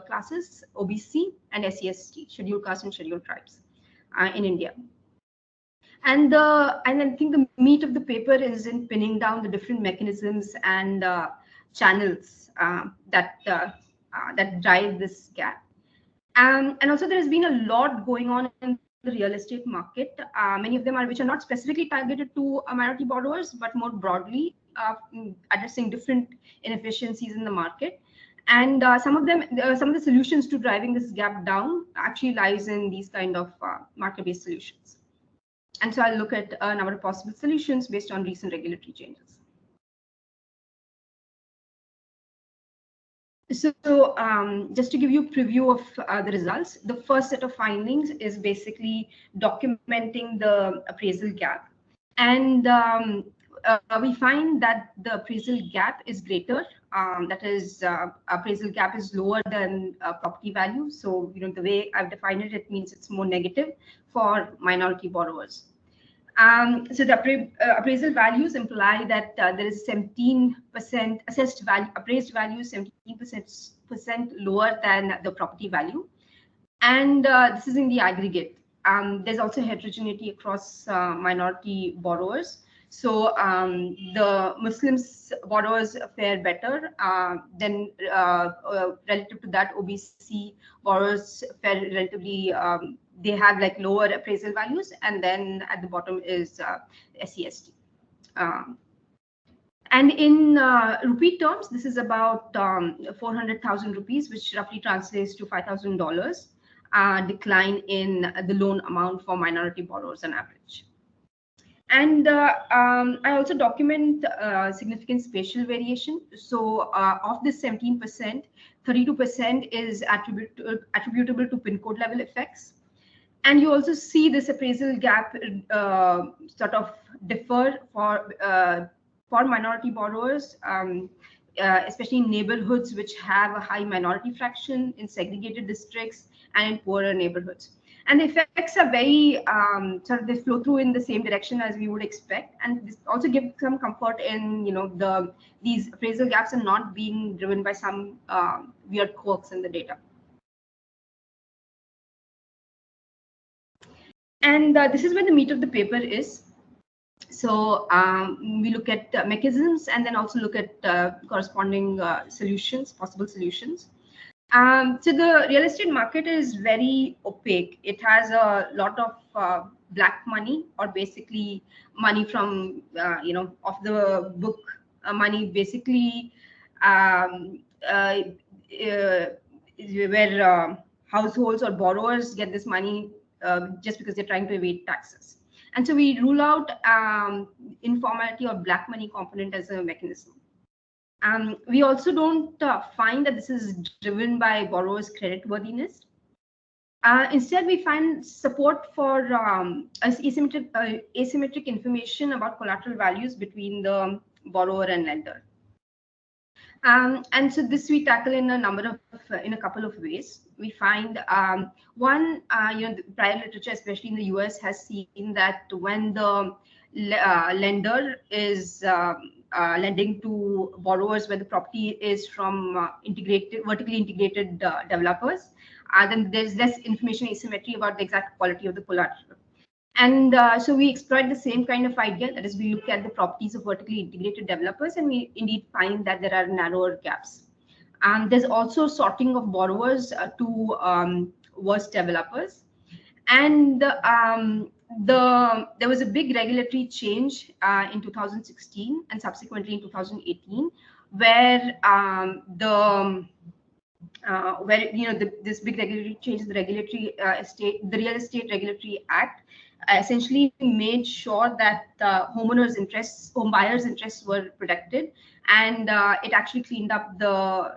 classes, OBC and SCST, scheduled caste and scheduled tribes in India. And I think the meat of the paper is in pinning down the different mechanisms and channels that drive this gap. And also there has been a lot going on in the real estate market. Many of them which are not specifically targeted to minority borrowers, but more broadly addressing different inefficiencies in the market. And some of the solutions to driving this gap down actually lies in these kind of market-based solutions. And so I'll look at a number of possible solutions based on recent regulatory changes. So just to give you a preview of the results, the first set of findings is basically documenting the appraisal gap. And we find that the appraisal gap is greater. That is, appraisal gap is lower than property value. So, the way I've defined it, it means it's more negative for minority borrowers. So the appraisal values imply that there is 17% assessed value, appraised value 17% lower than the property value. And this is in the aggregate. There's also heterogeneity across minority borrowers. So the Muslims borrowers fare better. Then relative to that, OBC borrowers fare relatively, they have like lower appraisal values. And then at the bottom is SCST. And in rupee terms, this is about 400,000 rupees, which roughly translates to $5,000 decline in the loan amount for minority borrowers on average. And I also document significant spatial variation. So of this 17%, 32% is attributable to pin code level effects. And you also see this appraisal gap sort of differ for minority borrowers, especially in neighborhoods which have a high minority fraction, in segregated districts, and in poorer neighborhoods. And the effects are very they flow through in the same direction as we would expect, and this also gives some comfort in these appraisal gaps are not being driven by some weird quirks in the data. And this is where the meat of the paper is. So we look at mechanisms and then also look at corresponding solutions, possible solutions. So the real estate market is very opaque. It has a lot of black money, or basically money from off the book money, basically where households or borrowers get this money just because they're trying to evade taxes. And so we rule out informality or black money component as a mechanism. We also don't find that this is driven by borrowers' creditworthiness. Instead, we find support for asymmetric information about collateral values between the borrower and lender. And so this we tackle in a couple of ways. We find one, the prior literature, especially in the US, has seen that when the lender is lending to borrowers where the property is from vertically integrated developers, then there's less information asymmetry about the exact quality of the collateral. And so we exploit the same kind of idea, that is, we look at the properties of vertically integrated developers, and we indeed find that there are narrower gaps. There's also sorting of borrowers to worse developers. And there was a big regulatory change in 2016 and subsequently in 2018, where this big regulatory change in the Real Estate Regulatory Act essentially made sure that home buyers' interests were protected, and it actually cleaned up the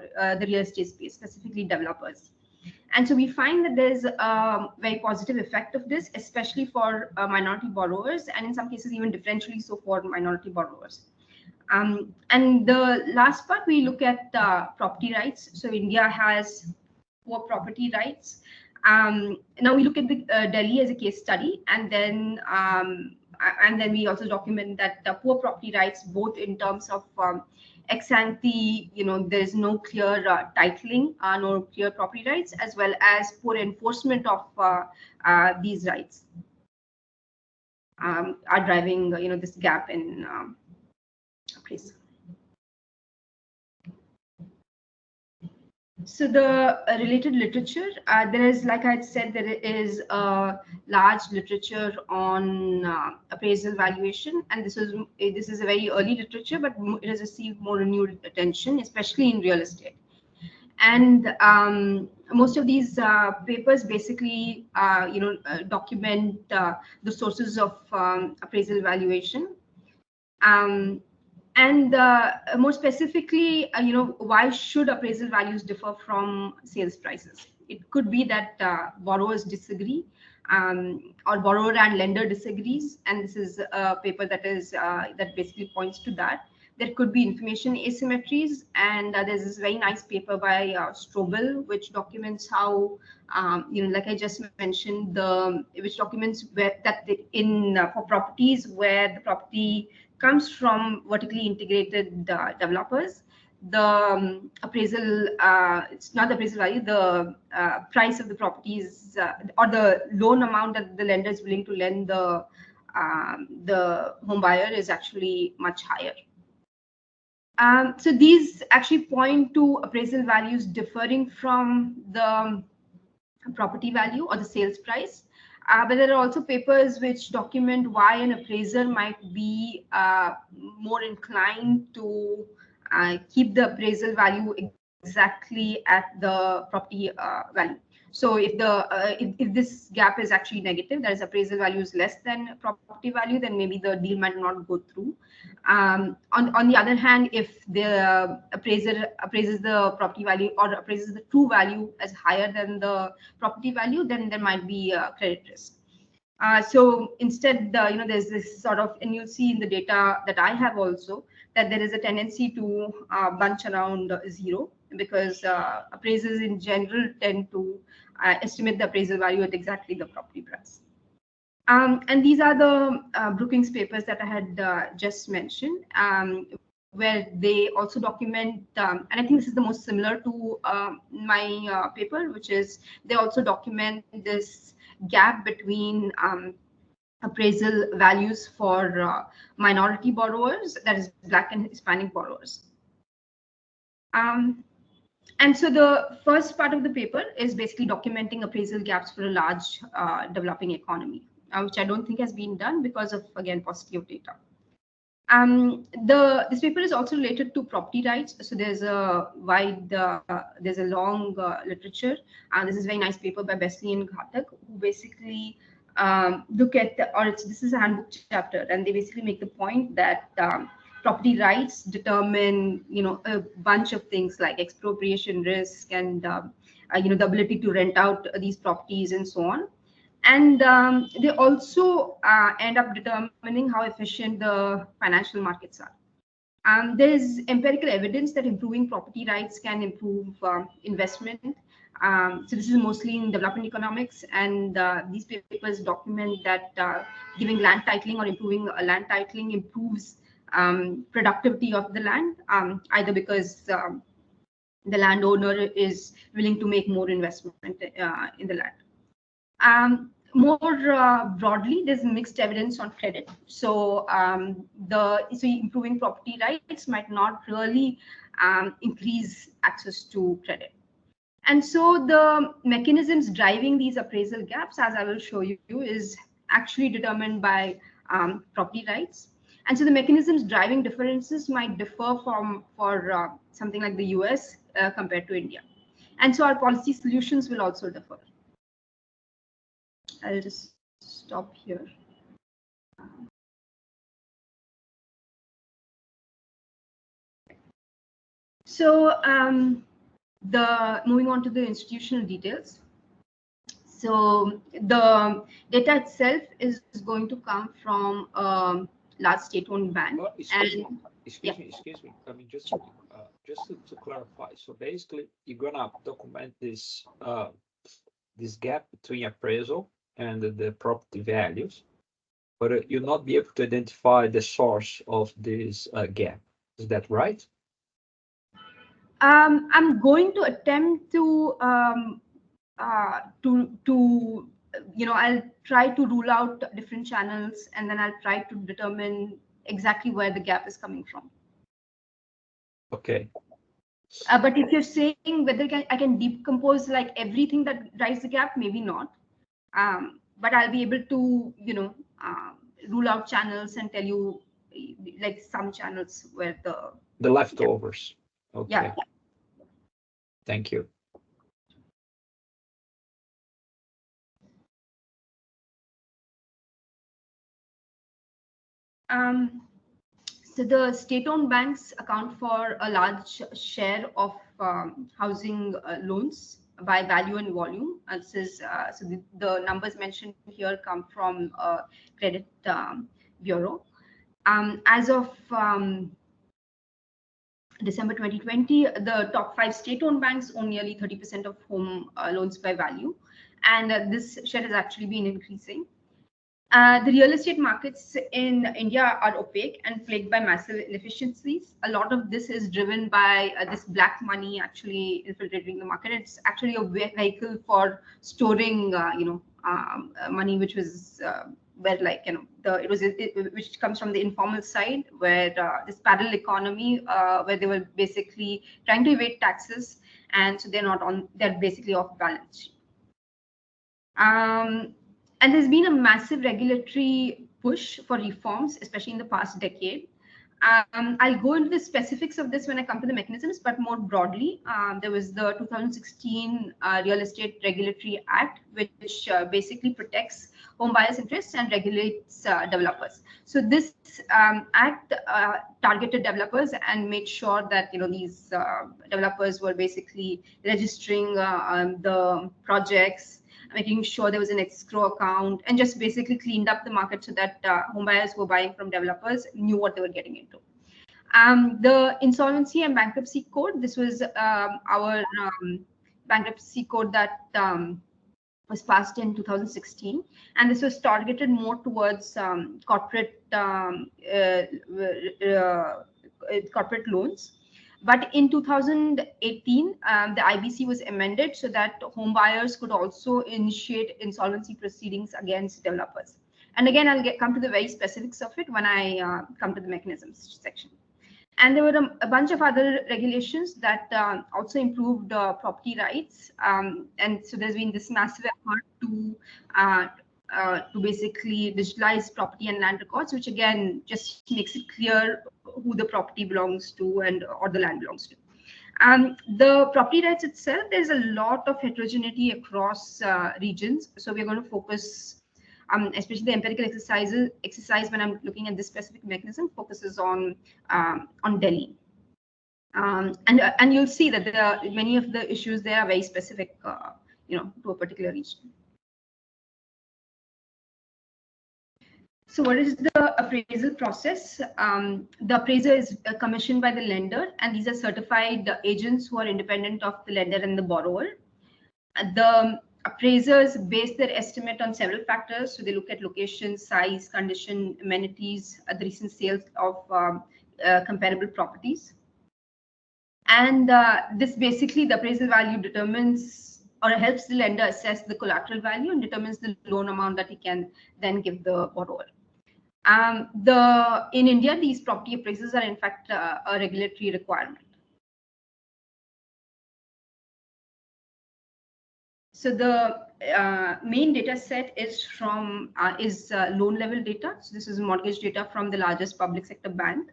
real estate space, specifically developers. And so we find that there's a very positive effect of this, especially for minority borrowers, and in some cases even differentially so for minority borrowers. And the last part, we look at property rights. So India has poor property rights. Now we look at the Delhi as a case study, and then we also document that the poor property rights, both in terms of ex ante, there's no clear titling, no clear property rights, as well as poor enforcement of these rights are driving, this gap in appraisal. So the related literature, there is, like I said, there is a large literature on appraisal valuation, and this is a very early literature, but it has received more renewed attention, especially in real estate. And most of these papers basically, document the sources of appraisal valuation. And more specifically, why should appraisal values differ from sales prices? It could be that borrowers disagree, or borrower and lender disagrees, and this is a paper that basically points to that. There could be information asymmetries, and there's this very nice paper by Strobel, which documents how, like I just mentioned, which documents for properties where the property comes from vertically integrated developers, the appraisal, it's not the appraisal value, the price of the properties, or the loan amount that the lender is willing to lend the home buyer is actually much higher. So these actually point to appraisal values differing from the property value or the sales price. But there are also papers which document why an appraiser might be more inclined to keep the appraisal value exactly at the property value. So if this gap is actually negative, that is appraisal value is less than property value, then maybe the deal might not go through. On the other hand, if the appraiser appraises the property value or appraises the true value as higher than the property value, then there might be credit risk. So instead, there's this sort of, and you'll see in the data that I have also, that there is a tendency to bunch around zero, because appraisers in general tend to estimate the appraisal value at exactly the property price. And these are the Brookings papers that I had just mentioned, where they also document, and I think this is the most similar to my paper, which is they also document this gap between appraisal values for minority borrowers, that is Black and Hispanic borrowers. And so the first part of the paper is basically documenting appraisal gaps for a large developing economy, which I don't think has been done because of, again, paucity of data. This paper is also related to property rights. So there's a long literature, and this is a very nice paper by Besley and Ghatak, who basically look at this is a handbook chapter, and they basically make the point that property rights determine, a bunch of things like expropriation risk and the ability to rent out these properties and so on. And they also end up determining how efficient the financial markets are. There is empirical evidence that improving property rights can improve investment. So this is mostly in development economics, and these papers document that giving land titling or improving land titling improves productivity of the land, either because the landowner is willing to make more investment in the land. More broadly, there's mixed evidence on credit. So improving property rights might not really increase access to credit. And so the mechanisms driving these appraisal gaps, as I will show you, is actually determined by property rights. And so the mechanisms driving differences might differ for something like the US compared to India. And so our policy solutions will also differ. I'll just stop here. So moving on to the institutional details. So the data itself is going to come from a large state-owned bank. Excuse me. I mean, just to clarify. So basically, you're gonna document this gap between appraisal and the property values, but you'll not be able to identify the source of this gap. Is that right? I'm going to attempt to I'll try to rule out different channels, and then I'll try to determine exactly where the gap is coming from. Okay. But if you're saying whether I can decompose like everything that drives the gap, maybe not. But I'll be able to, rule out channels and tell you like some channels where the leftovers. Okay. Yeah. Thank you. So the state-owned banks account for a large share of housing loans by value and volume. This is so the numbers mentioned here come from Credit Bureau. As of December 2020, the top 5 state-owned banks own nearly 30% of home loans by value, and this share has actually been increasing. The real estate markets in India are opaque and plagued by massive inefficiencies. A lot of this is driven by this black money actually infiltrating the market. It's actually a vehicle for storing, money, which was where, like, which comes from the informal side, where this parallel economy, where they were basically trying to evade taxes, and so they're basically off balance sheet. And there's been a massive regulatory push for reforms, especially in the past decade. I'll go into the specifics of this when I come to the mechanisms, but more broadly, there was the 2016 Real Estate Regulatory Act, which basically protects home buyers' interests and regulates developers. So this act targeted developers and made sure that these developers were basically registering the projects, making sure there was an escrow account, and just basically cleaned up the market so that home buyers who were buying from developers knew what they were getting into. The Insolvency and Bankruptcy Code, this was our bankruptcy code that was passed in 2016, and this was targeted more towards corporate loans. But in 2018, the IBC was amended so that home buyers could also initiate insolvency proceedings against developers. And again, I'll come to the very specifics of it when I come to the mechanisms section. And there were a bunch of other regulations that also improved property rights. And so there's been this massive effort to basically digitalize property and land records, which again just makes it clear who the property belongs to or the land belongs to. The property rights itself, there's a lot of heterogeneity across regions. So we're going to focus, especially the empirical exercise when I'm looking at this specific mechanism, focuses on Delhi. And you'll see that many of the issues there are very specific, to a particular region. So what is the appraisal process? The appraiser is commissioned by the lender, and these are certified agents who are independent of the lender and the borrower. The appraisers base their estimate on several factors. So they look at location, size, condition, amenities, the recent sales of comparable properties. And this basically, the appraisal value determines or helps the lender assess the collateral value and determines the loan amount that he can then give the borrower. In India, these property appraisals are in fact a regulatory requirement. So the main data set is from loan level data. So this is mortgage data from the largest public sector bank,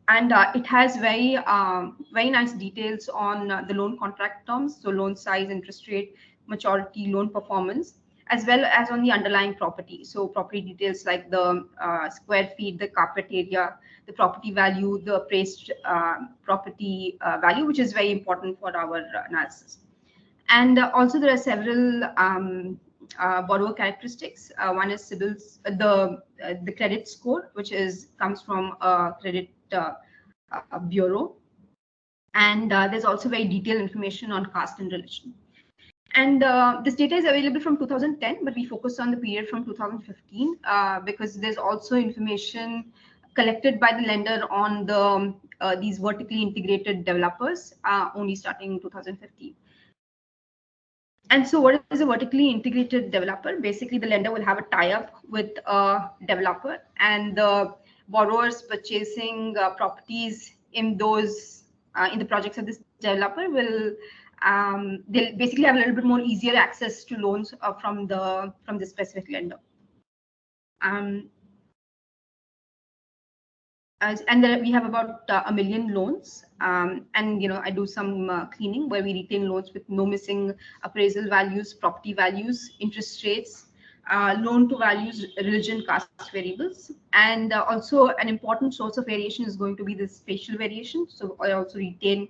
and it has very nice details on the loan contract terms, so loan size, interest rate, maturity, loan performance, as well as on the underlying property. So property details like the square feet, the carpet area, the property value, the appraised property value, which is very important for our analysis. And also there are several borrower characteristics. One is the credit score, which comes from Credit Bureau. And there's also very detailed information on caste and religion. And this data is available from 2010, but we focus on the period from 2015 because there's also information collected by the lender on the these vertically integrated developers only starting in 2015. And so what is a vertically integrated developer? Basically, the lender will have a tie-up with a developer, and the borrowers purchasing properties in those in the projects of this developer will they'll basically have a little bit more easier access to loans from the specific lender. And then we have about 1 million loans, and I do some cleaning where we retain loans with no missing appraisal values, property values, interest rates, loan to values, religion, caste variables, and also an important source of variation is going to be the spatial variation. So I also retain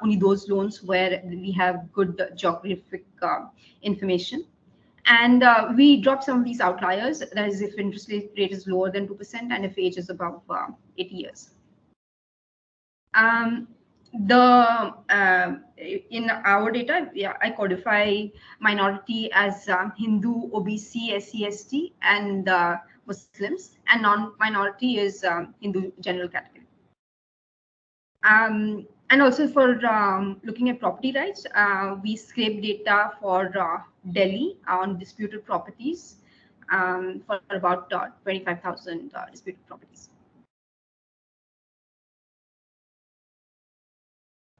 only those loans where we have good geographic information. And we drop some of these outliers, that is if interest rate is lower than 2% and if age is above 80 years. In our data, I codify minority as Hindu, OBC, SC/ST, and Muslims, and non-minority is Hindu general category. And also for looking at property rights, we scrape data for Delhi on disputed properties for about 25,000 disputed properties.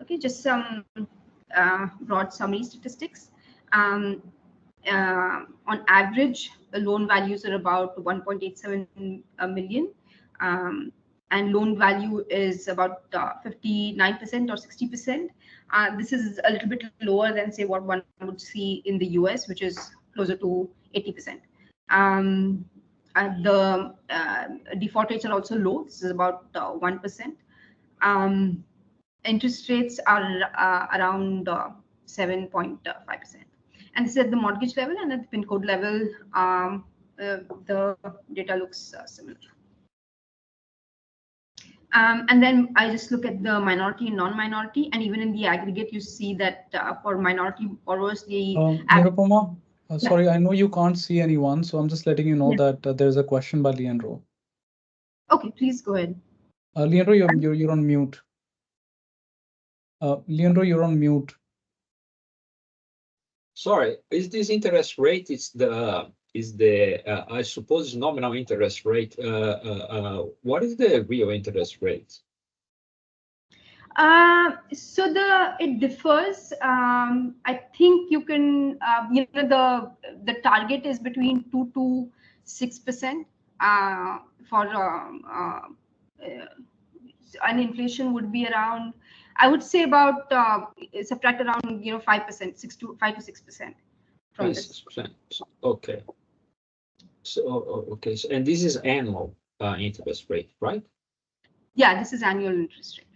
Okay, just some broad summary statistics. On average, the loan values are about 1.87 million. And loan value is about 59% or 60%. This is a little bit lower than, say, what one would see in the US, which is closer to 80%. The default rates are also low. This is about 1%. Interest rates are around 7.5%. And this is at the mortgage level, and at the PIN code level, the data looks similar. And then I just look at the minority and non-minority, and even in the aggregate, you see that for minority borrowers, the Nirupama, sorry, I know you can't see anyone, so I'm just letting you know that there's a question by Leandro. Okay, please go ahead. Leandro, you're on mute. Leandro, you're on mute. Sorry, is this interest rate? I suppose nominal interest rate. What is the real interest rate? So it differs. I think you can, the target is between 2 to 6% for and inflation would be around, I would say about subtract around 5%, 5 to 6% from this. 6%. Okay. So okay, so, and this is annual interest rate, right? Yeah, this is annual interest rate.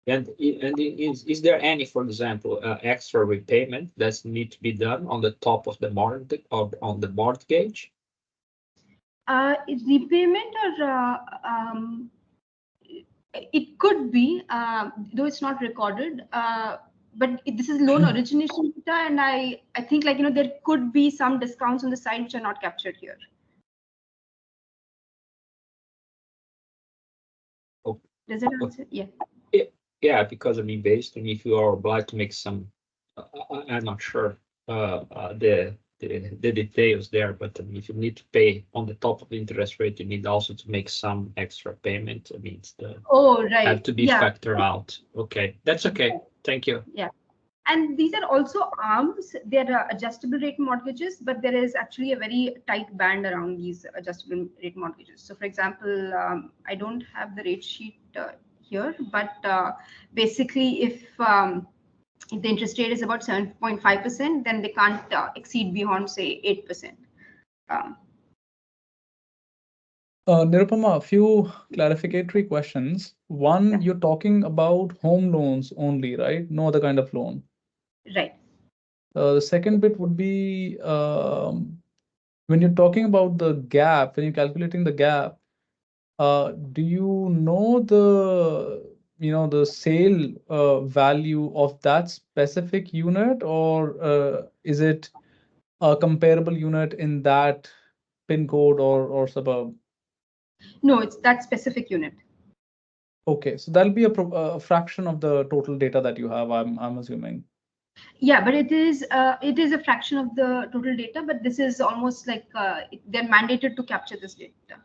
And is there any, for example, extra repayment that need to be done on the top of the mortgage or on the mortgage? Repayment or it could be, though it's not recorded. But this is loan origination data, and I think there could be some discounts on the side which are not captured here. Okay. Does that answer? Yeah. Yeah, because I mean, based on if you are obliged to make some, I'm not sure the details there, but I mean, if you need to pay on the top of the interest rate, you need also to make some extra payment. It means have to be factored out. Okay, that's okay. Thank you. Yeah. And these are also ARMs. They're adjustable rate mortgages, but there is actually a very tight band around these adjustable rate mortgages. So, for example, I don't have the rate sheet here, but basically, if the interest rate is about 7.5%, then they can't exceed beyond, say, 8%. Nirupama, a few clarificatory questions. One, you're talking about home loans only, right? No other kind of loan. Right. The second bit would be when you're talking about the gap, when you're calculating the gap, do you know the sale value of that specific unit, or is it a comparable unit in that PIN code or suburb? No, it's that specific unit. Okay, so that'll be a fraction of the total data that you have, I'm assuming. Yeah, but it is a fraction of the total data, but this is almost like they're mandated to capture this data.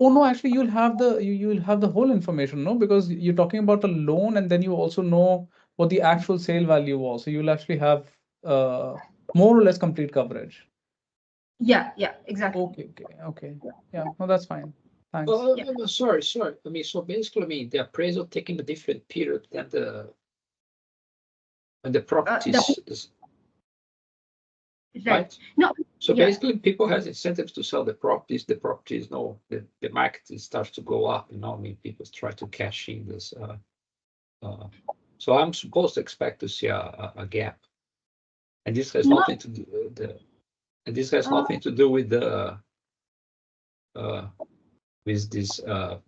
Oh no, actually you'll have the whole information, no? Because you're talking about a loan and then you also know what the actual sale value was. So you'll actually have more or less complete coverage. Yeah, exactly. Okay. Yeah, no, that's fine. Thanks. Yeah. Sorry. I mean, so basically, I mean, the appraisal taking a different period than the properties is right. No. So basically, people have incentives to sell the properties. The properties, no, the market starts to go up. I mean, people try to cash in this. So I'm supposed to expect to see a gap, and this has nothing to do with nothing to do with the with this the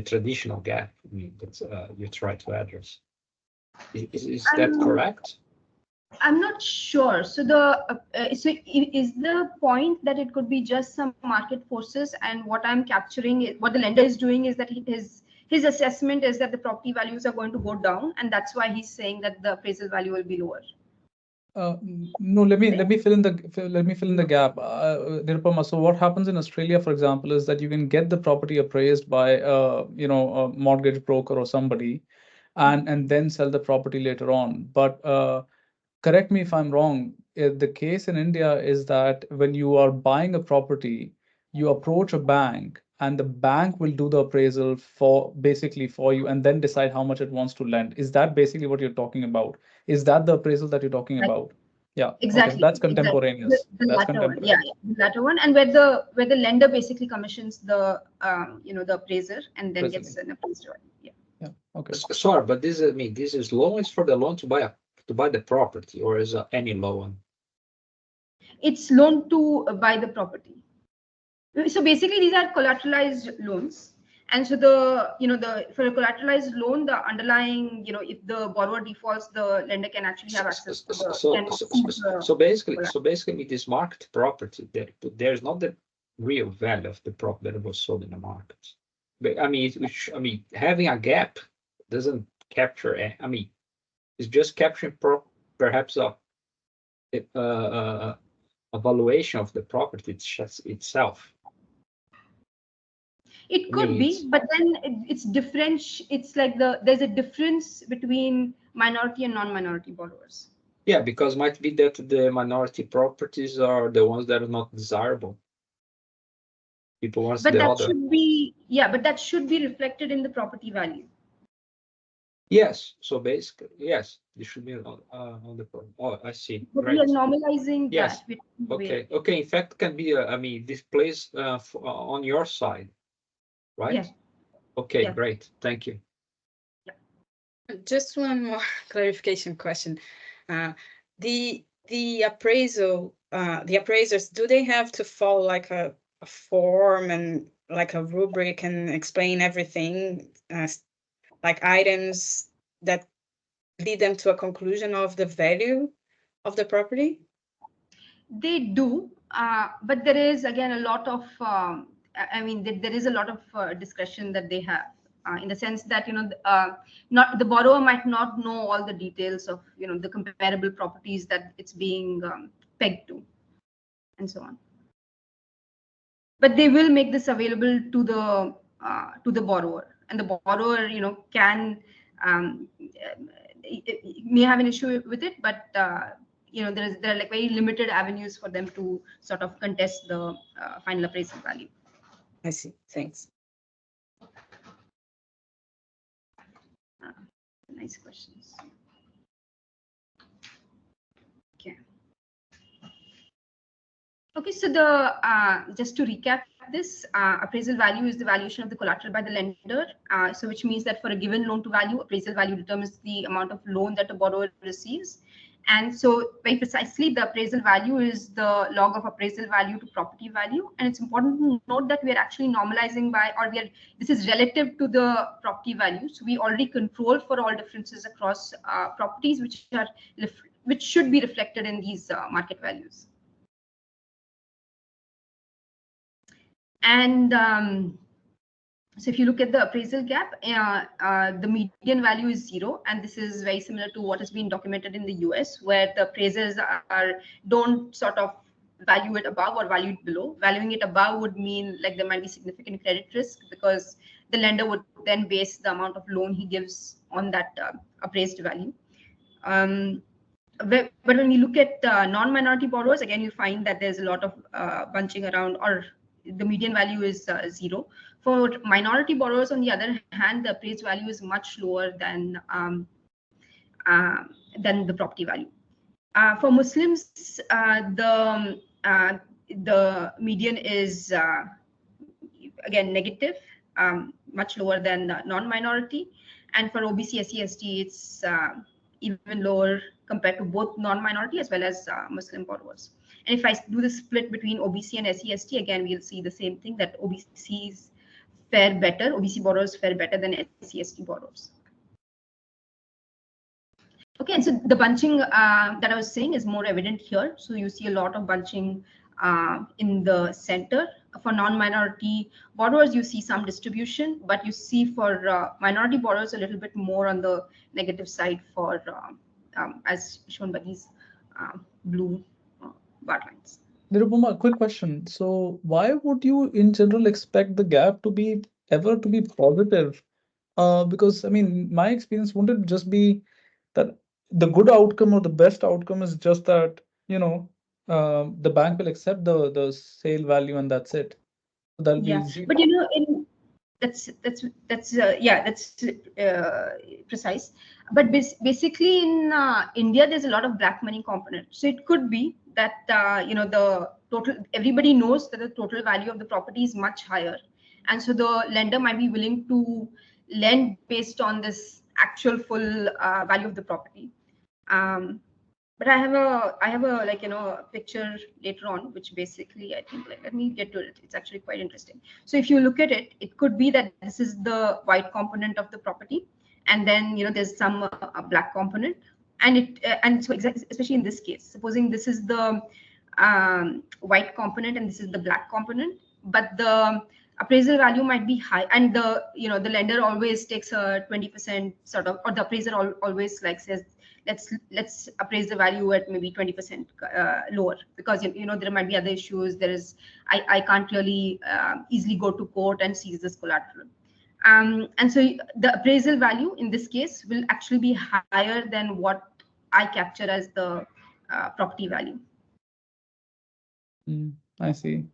traditional gap. I mean, that you try to address. Is that correct? I'm not sure. So is the point that it could be just some market forces, and what I'm capturing, what the lender is doing, is that his assessment is that the property values are going to go down, and that's why he's saying that the appraisal value will be lower. No, let me fill in the gap. Nirupama, so what happens in Australia, for example, is that you can get the property appraised by a mortgage broker or somebody, and then sell the property later on. But correct me if I'm wrong. The case in India is that when you are buying a property, you approach a bank, and the bank will do the appraisal basically for you, and then decide how much it wants to lend. Is that basically what you're talking about? Is that the appraisal that you're talking about? Yeah. Exactly. Okay, so that's contemporaneous. The That's latter one. contemporaneous. Yeah, the latter one, and where the lender basically commissions the the appraiser and then gets an appraiser. Yeah. Okay. Sorry, but this is loan is for the loan to buy the property, or is any loan? It's loan to buy the property. So basically, these are collateralized loans. And so for a collateralized loan, the underlying, if the borrower defaults, the lender can actually have access to the. So basically, this market property, there's not the real value of the property that was sold in the market. But I mean, having a gap doesn't capture. It's just capturing perhaps a valuation of the property itself. It could be, but then it's different. It's like there's a difference between minority and non-minority borrowers. Yeah, because might be that the minority properties are the ones that are not desirable. People want the other. But that should be reflected in the property value. Yes. So basically, yes, this should be on the problem. Oh, I see. But we are normalizing that. Okay. Okay. In fact, can be. This plays on your side, right? Yeah. Okay. Yeah. Great. Thank you. Just one more clarification question. The appraisal, the appraisers, do they have to follow like a form and like a rubric and explain everything, like items that lead them to a conclusion of the value of the property? They do, but there is again a lot of there is a lot of discretion that they have. In the sense that not the borrower might not know all the details of the comparable properties that it's being pegged to, and so on. But they will make this available to the borrower, and the borrower can may have an issue with it, but there are like very limited avenues for them to sort of contest the final appraisal value. I see. Thanks. Nice questions. Okay, so just to recap this, appraisal value is the valuation of the collateral by the lender. So which means that for a given loan to value, appraisal value determines the amount of loan that the borrower receives. And so very precisely, the appraisal value is the log of appraisal value to property value. And it's important to note that we are actually normalizing this is relative to the property value. So we already control for all differences across properties, which should be reflected in these market values. And so if you look at the appraisal gap, the median value is 0, and this is very similar to what has been documented in the US, where the appraisers don't sort of value it above or value it below. Valuing it above would mean like there might be significant credit risk, because the lender would then base the amount of loan he gives on that appraised value. But when you look at non-minority borrowers, again, you find that there's a lot of bunching around, or the median value is 0. For minority borrowers, on the other hand, the appraised value is much lower than the property value. For Muslims, the median is again negative, much lower than non-minority, and for OBC, SC, ST, it's even lower compared to both non-minority as well as Muslim borrowers. And if I do the split between OBC and SC, ST, again, we'll see the same thing, that OBCs fare better, OBC borrowers fare better than SC, ST borrowers. Okay, and so the bunching that I was saying is more evident here. So you see a lot of bunching in the center. For non-minority borrowers, you see some distribution, but you see for minority borrowers a little bit more on the negative side for, as shown by these blue bar lines. Nirupama, quick question. So why would you in general expect the gap to be ever to be positive? Because I mean, my experience, wouldn't it just be that the good outcome or the best outcome is just that, you know, the bank will accept the sale value and that's it. So that'll be easy. But you know, that's precise. But basically in India, there's a lot of black money component. So it could be that you know, the total, everybody knows that the total value of the property is much higher, and so the lender might be willing to lend based on this actual full value of the property. But I have a like, you know, a picture later on, which basically, I think, like, let me get to it. It's actually quite interesting. So if you look at it, it could be that this is the white component of the property, and then, you know, there's some black component, and and so especially in this case, supposing this is the white component and this is the black component, but the appraisal value might be high, and the, you know, the lender always takes a 20% sort of, or the appraiser always like says, let's appraise the value at maybe 20% lower, because you know, there might be other issues. There is, I can't really easily go to court and seize this collateral, and so the appraisal value in this case will actually be higher than what I capture as the property value. I see.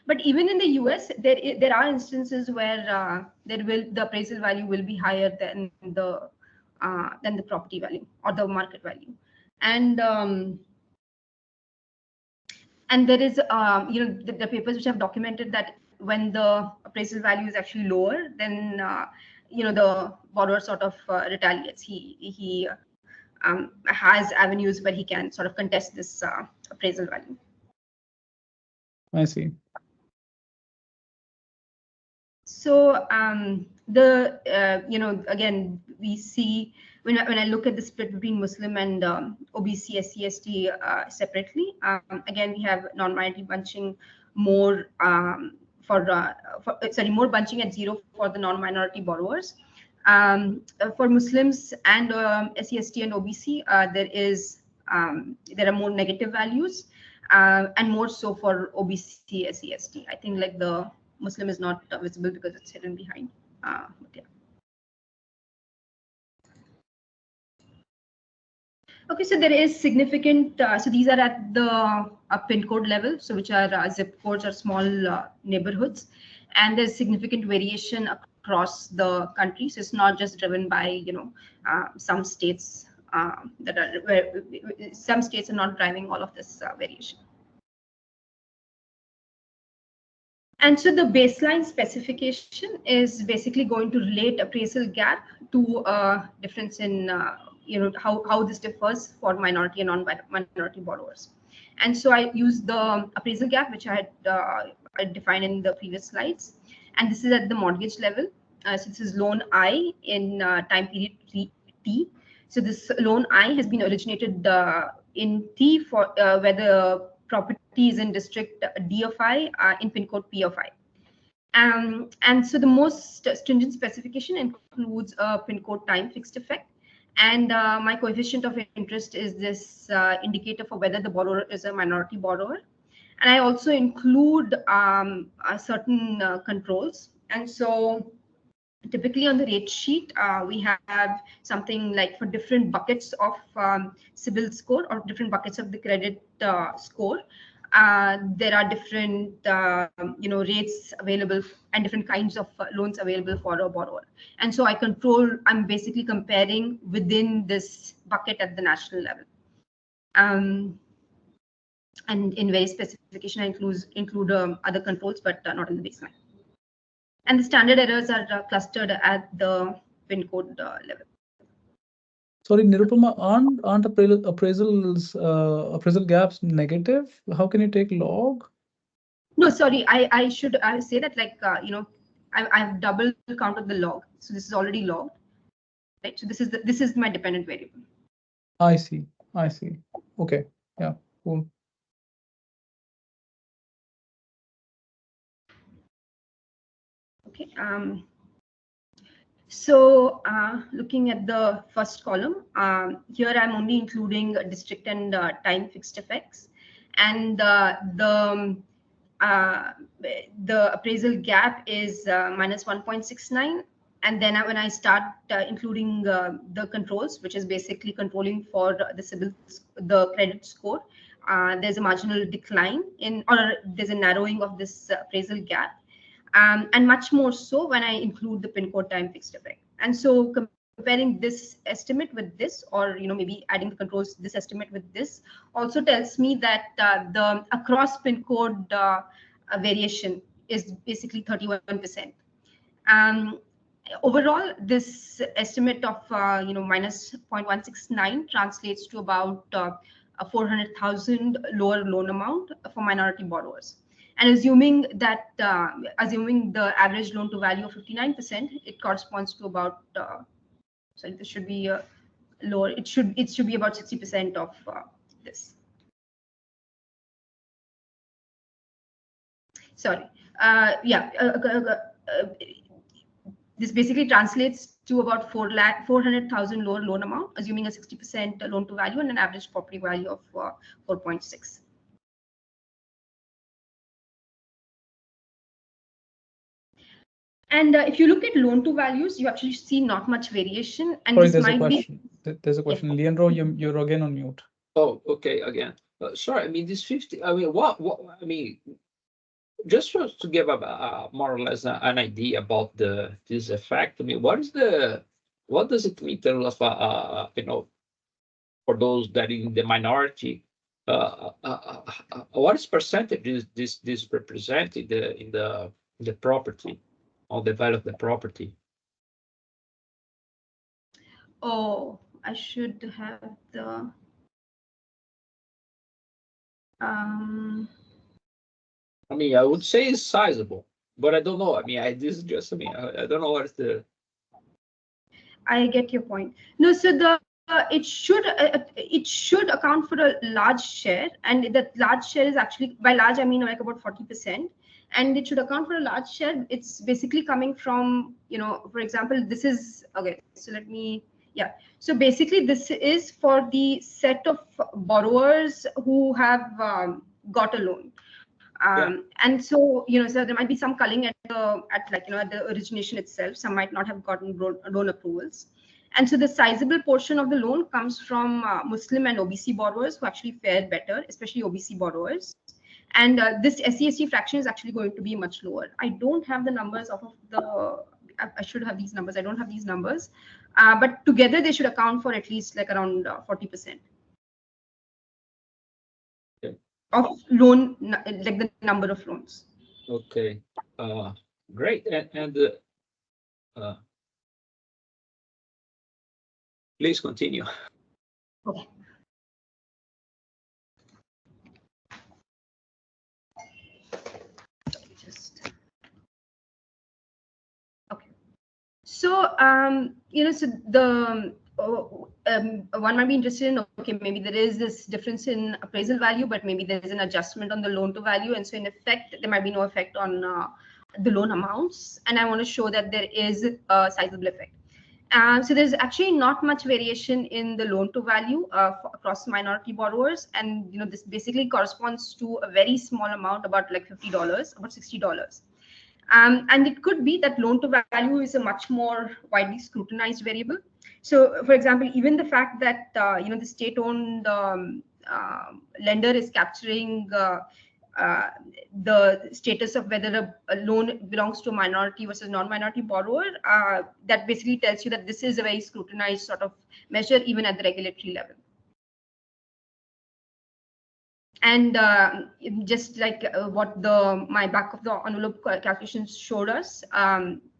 But even in the US, there are instances where the appraisal value will be higher than the property value or the market value, and there is you know, the papers which have documented that when the appraisal value is actually lower, then you know, the borrower sort of retaliates. He has avenues where he can sort of contest this appraisal value. I see. So you know, again, we see when I look at the split between Muslim and OBC, SC, ST separately, again, we have non-minority bunching more more bunching at 0 for the non-minority borrowers. For Muslims and SC, ST and OBC, there are more negative values, and more so for OBC, SC, ST. I think like the Muslim is not visible because it's hidden behind. But yeah. Okay, so there is significant. So these are at the pin code level, so which are zip codes or small neighborhoods, and there's significant variation across the country. So it's not just driven by, you know, some states some states are not driving all of this variation. And so the baseline specification is basically going to relate appraisal gap to a difference in you know, how this differs for minority and non-minority borrowers. And so I use the appraisal gap, which I had defined in the previous slides, and this is at the mortgage level. So this is loan I in time period T. So this loan I has been originated in T for where the property is in district D of I in pin code P of I. And so the most stringent specification includes a pin code time fixed effect. And my coefficient of interest is this indicator for whether the borrower is a minority borrower. And I also include certain controls. And so typically on the rate sheet, we have something like for different buckets of CIBIL score or different buckets of the credit score. There are different rates available and different kinds of loans available for a borrower. And so I'm basically comparing within this bucket at the national level. And in various specification, I include other controls, but not in the baseline. And the standard errors are clustered at the pin code level. Sorry, Nirupama, aren't appraisal gaps negative? How can you take log? No, sorry, I should say that, like, I've double counted the log, so this is already logged, right? So this is my dependent variable. I see. Okay, yeah, cool. Okay. So looking at the first column, here I'm only including district and time fixed effects, and the appraisal gap is minus 1.69. And then when I start including the controls, which is basically controlling for the credit score, there's a marginal decline or there's a narrowing of this appraisal gap. And much more so when I include the pin code time fixed effect. And so comparing this estimate with this, or maybe adding the controls, this estimate with this, also tells me that the across pin code variation is basically 31%. Overall, this estimate of minus 0.169 translates to about 400,000 lower loan amount for minority borrowers. And assuming the average loan to value of 59%, it corresponds to about sorry, this should be lower. It should be about 60% of this. Sorry. This basically translates to about 400,000 lower loan amount, assuming a 60% loan to value and an average property value of 4.6. And if you look at loan to values, you actually see not much variation. And sorry, this there's might a question. There's a question. Leandro, you're again on mute. Oh, okay, again. Sorry, I mean, this 50, I mean, what I mean, just to give more or less an idea about this effect, I mean, what does it mean in terms of, for those that in the minority, what is percentage this represented in the property, or the value of the property? Oh, I should have the I mean, I would say it's sizable, but I don't know. I mean, this is just, I mean, I don't know what's the. I get your point. No, so it should account for a large share, and that large share is actually, by large I mean like about 40%, and it should account for a large share. It's basically coming from, for example, this is okay. So let me, yeah. So basically, this is for the set of borrowers who have got a loan. And so, so there might be some culling at the origination itself. Some might not have gotten loan approvals. And so the sizable portion of the loan comes from Muslim and OBC borrowers who actually fared better, especially OBC borrowers. And this SC/ST fraction is actually going to be much lower. I don't have the numbers off of I should have these numbers. I don't have these numbers. But together they should account for at least like around 40%. Of loan, like the number of loans. Okay, great. And please continue. Okay. Okay. So so one might be interested in, okay, maybe there is this difference in appraisal value, but maybe there is an adjustment on the loan to value. And so in effect, there might be no effect on the loan amounts. And I want to show that there is a sizable effect. So there's actually not much variation in the loan to value across minority borrowers. And this basically corresponds to a very small amount, about like $50, about $60. And it could be that loan to value is a much more widely scrutinized variable. So, for example, even the fact that the state-owned lender is capturing the status of whether a loan belongs to a minority versus non-minority borrower, that basically tells you that this is a very scrutinized sort of measure, even at the regulatory level. And just like what my back of the envelope calculations showed us,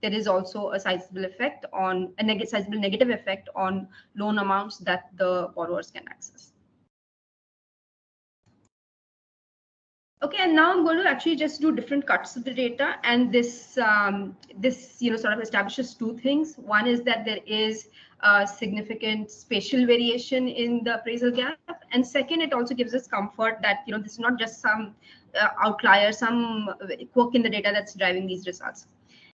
there is also a sizable effect on a sizable negative effect on loan amounts that the borrowers can access. Okay, and now I'm going to actually just do different cuts of the data, and this sort of establishes two things. One is that there is significant spatial variation in the appraisal gap, and second, it also gives us comfort that this is not just some outlier, some quirk in the data that's driving these results.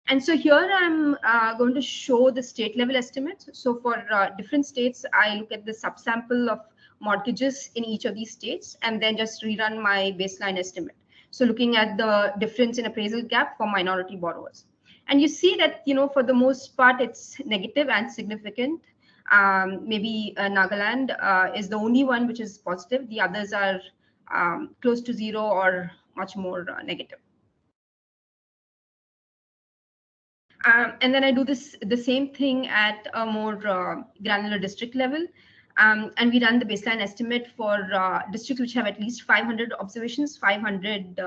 And so here I'm going to show the state level estimates. So for different states, I look at the subsample of mortgages in each of these states and then just rerun my baseline estimate. So looking at the difference in appraisal gap for minority borrowers. And you see that, for the most part, it's negative and significant. Maybe Nagaland is the only one which is positive. The others are close to zero or much more negative. And then I do the same thing at a more granular district level. And we run the baseline estimate for districts which have at least 500 observations, 500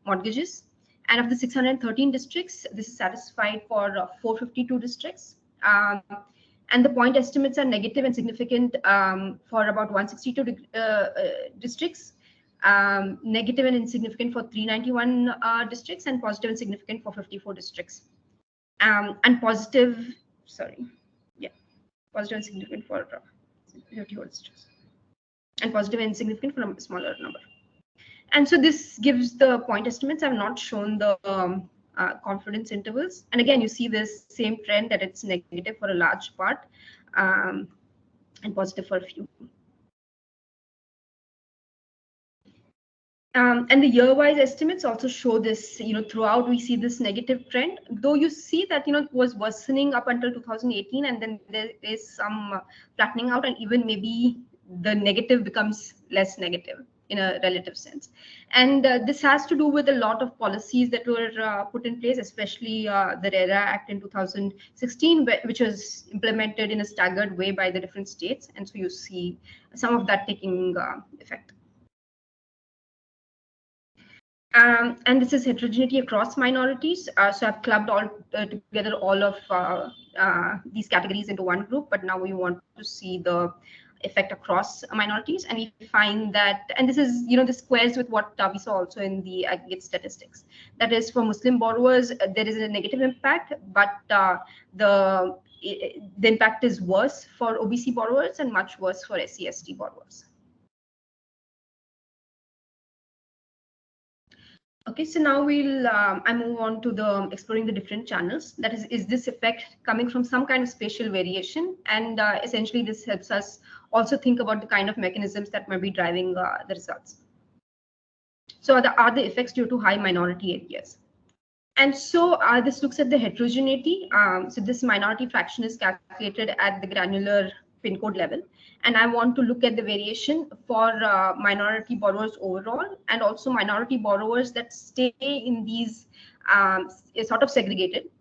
mortgages. And of the 613 districts, this is satisfied for 452 districts. And the point estimates are negative and significant for about 162 districts, negative and insignificant for 391 districts, and positive and significant for 54 districts. And positive, positive and significant for 54 districts, and positive and significant for a smaller number. And so this gives the point estimates. I've not shown the confidence intervals. And again, you see this same trend that it's negative for a large part and positive for a few. And the year-wise estimates also show this, throughout we see this negative trend, though you see that, it was worsening up until 2018, and then there is some flattening out, and even maybe the negative becomes less negative in a relative sense. And this has to do with a lot of policies that were put in place, especially the RERA Act in 2016, which was implemented in a staggered way by the different states. And so you see some of that taking effect. And this is heterogeneity across minorities. So I've clubbed all together all of these categories into one group, but now we want to see the effect across minorities. And we find that, and this is, this squares with what we saw also in the aggregate statistics. That is, for Muslim borrowers, there is a negative impact, but the impact is worse for OBC borrowers and much worse for SC/ST borrowers. Okay, so now I move on to the exploring the different channels. That is this effect coming from some kind of spatial variation? And essentially, this helps us also think about the kind of mechanisms that might be driving the results. So are the effects due to high minority areas? And so this looks at the heterogeneity. So this minority fraction is calculated at the granular PIN code level. And I want to look at the variation for minority borrowers overall, and also minority borrowers that stay in these sort of segregated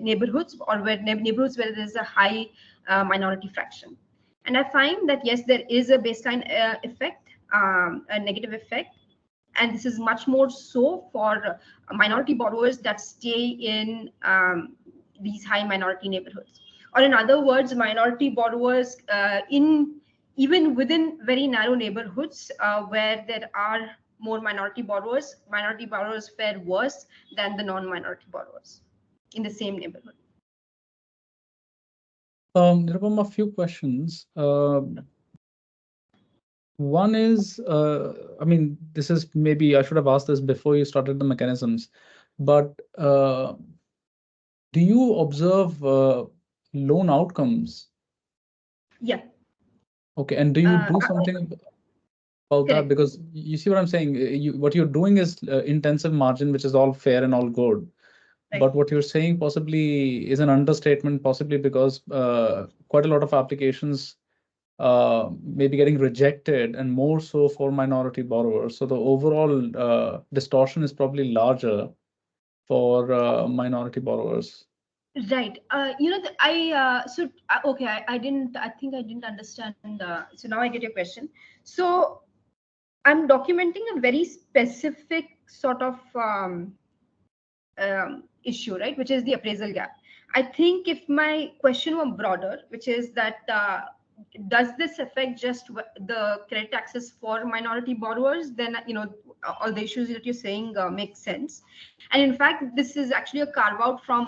neighborhoods, or neighborhoods where there is a high minority fraction. And I find that, yes, there is a baseline effect, a negative effect. And this is much more so for minority borrowers that stay in these high minority neighborhoods. Or in other words, minority borrowers even within very narrow neighborhoods where there are more minority borrowers fare worse than the non-minority borrowers in the same neighborhood. Nirupama, a few questions. One is, I mean, this is maybe I should have asked this before you started the mechanisms, but do you observe loan outcomes? Yeah. Okay, and do you do something about that? Correct. Because you see what I'm saying. What you're doing is intensive margin, which is all fair and all good. Right. But what you're saying possibly is an understatement, possibly because quite a lot of applications may be getting rejected, and more so for minority borrowers. So the overall distortion is probably larger for minority borrowers. Right. Okay, I think I didn't understand. So now I get your question. So I'm documenting a very specific sort of issue, right? Which is the appraisal gap. I think if my question were broader, which is that does this affect just the credit access for minority borrowers, then all the issues that you're saying make sense. And in fact, this is actually a carve out from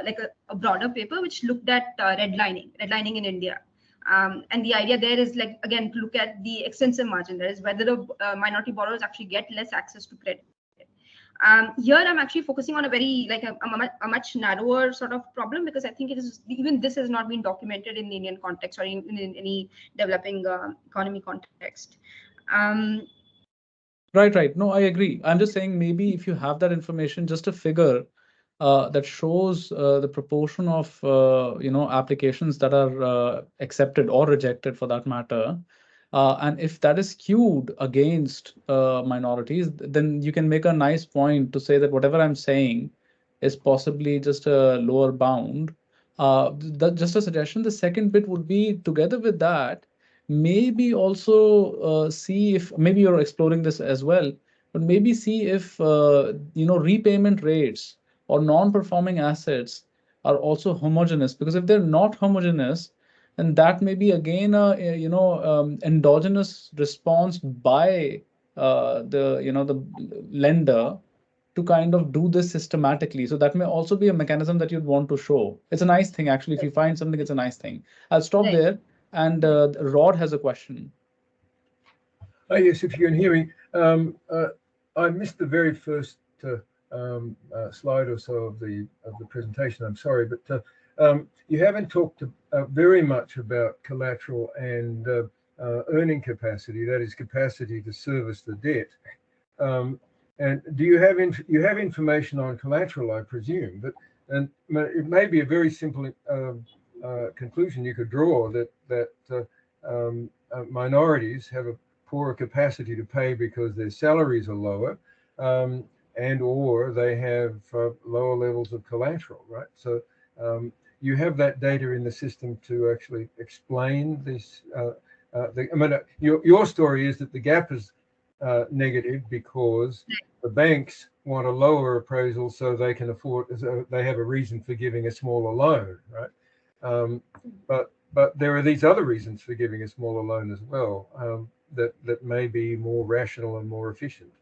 like a broader paper which looked at redlining in India. And the idea there is, like, again, to look at the extensive margin. That is whether the minority borrowers actually get less access to credit. Here I'm actually focusing on a very a much narrower sort of problem, because I think it is, even this has not been documented in the Indian context or in any developing economy context. Right. No, I agree. I'm just saying maybe if you have that information, just a figure that shows the proportion of applications that are accepted or rejected for that matter. And if that is skewed against minorities, then you can make a nice point to say that whatever I'm saying is possibly just a lower bound. Just a suggestion. The second bit would be, together with that, maybe also see if maybe you're exploring this as well, but maybe see if repayment rates or non-performing assets are also homogeneous. Because if they're not homogeneous, and that may be again a endogenous response by the lender to kind of do this systematically. So that may also be a mechanism that you'd want to show. It's a nice thing, actually. If you find something, it's a nice thing. I'll stop there. And Rod has a question. Oh, yes, if you can hear me. I missed the very first slide or so of the presentation. I'm sorry, but you haven't talked very much about collateral and earning capacity. That is, capacity to service the debt. And do you have information on collateral? I presume, and it may be a very simple conclusion you could draw that minorities have a poorer capacity to pay because their salaries are lower, and or they have lower levels of collateral, right? So you have that data in the system to actually explain this. Your story is that the gap is negative because the banks want a lower appraisal so they can afford. They have a reason for giving a smaller loan, right? But there are these other reasons for giving a smaller loan as well, that may be more rational and more efficient.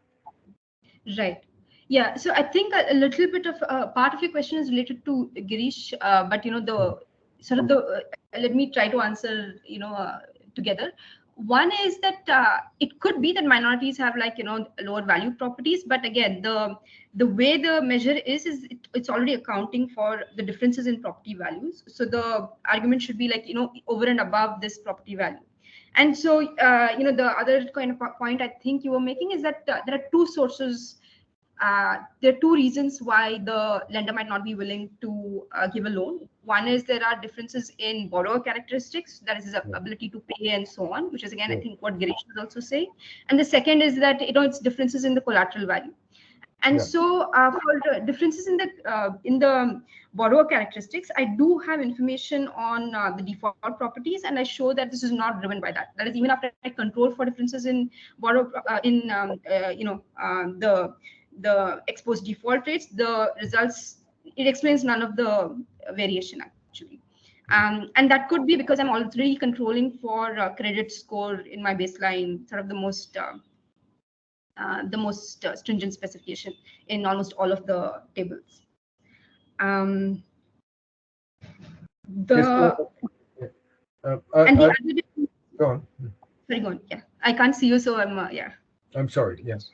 Right. Yeah. So I think a little bit of part of your question is related to Girish, but the sort of the let me try to answer together. One is that it could be that minorities have lower value properties, but again, the way the measure is it's already accounting for the differences in property values. So the argument should be over and above this property value. And so the other kind of point I think you were making is that there are two sources. There are two reasons why the lender might not be willing to give a loan. One is there are differences in borrower characteristics, that is his ability to pay and so on, which is again, I think what Girish is also saying. And the second is that it's differences in the collateral value. And so for differences in the borrower characteristics, I do have information on the default properties, and I show that this is not driven by that. That is, even after I control for differences in borrower the exposed default rates, the results, it explains none of the variation actually. And that could be because I'm already controlling for credit score in my baseline, sort of the most stringent specification in almost all of the tables. The Yes, and the other go on. sorry, go on. Yeah, I can't see you, so I'm yeah. I'm sorry. Yes.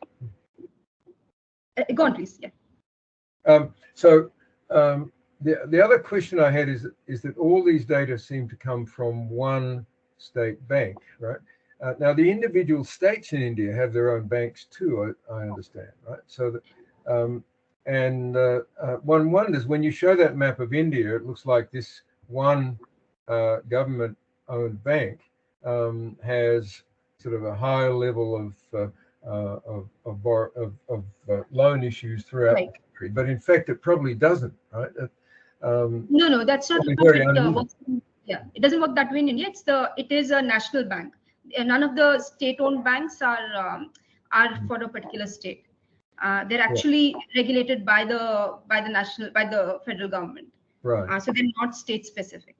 Go on, please. Yeah. The other question I had is that all these data seem to come from one state bank, right? Now the individual states in India have their own banks too, I understand, right? So that one wonders, when you show that map of India, it looks like this one government-owned bank has sort of a higher level of loan issues throughout the country, but in fact it probably doesn't, right? No, that's not how it works. Yeah, it doesn't work that way in India. It is a national bank. None of the state-owned banks are for a particular state. They're actually regulated by the federal government. Right. So they're not state-specific.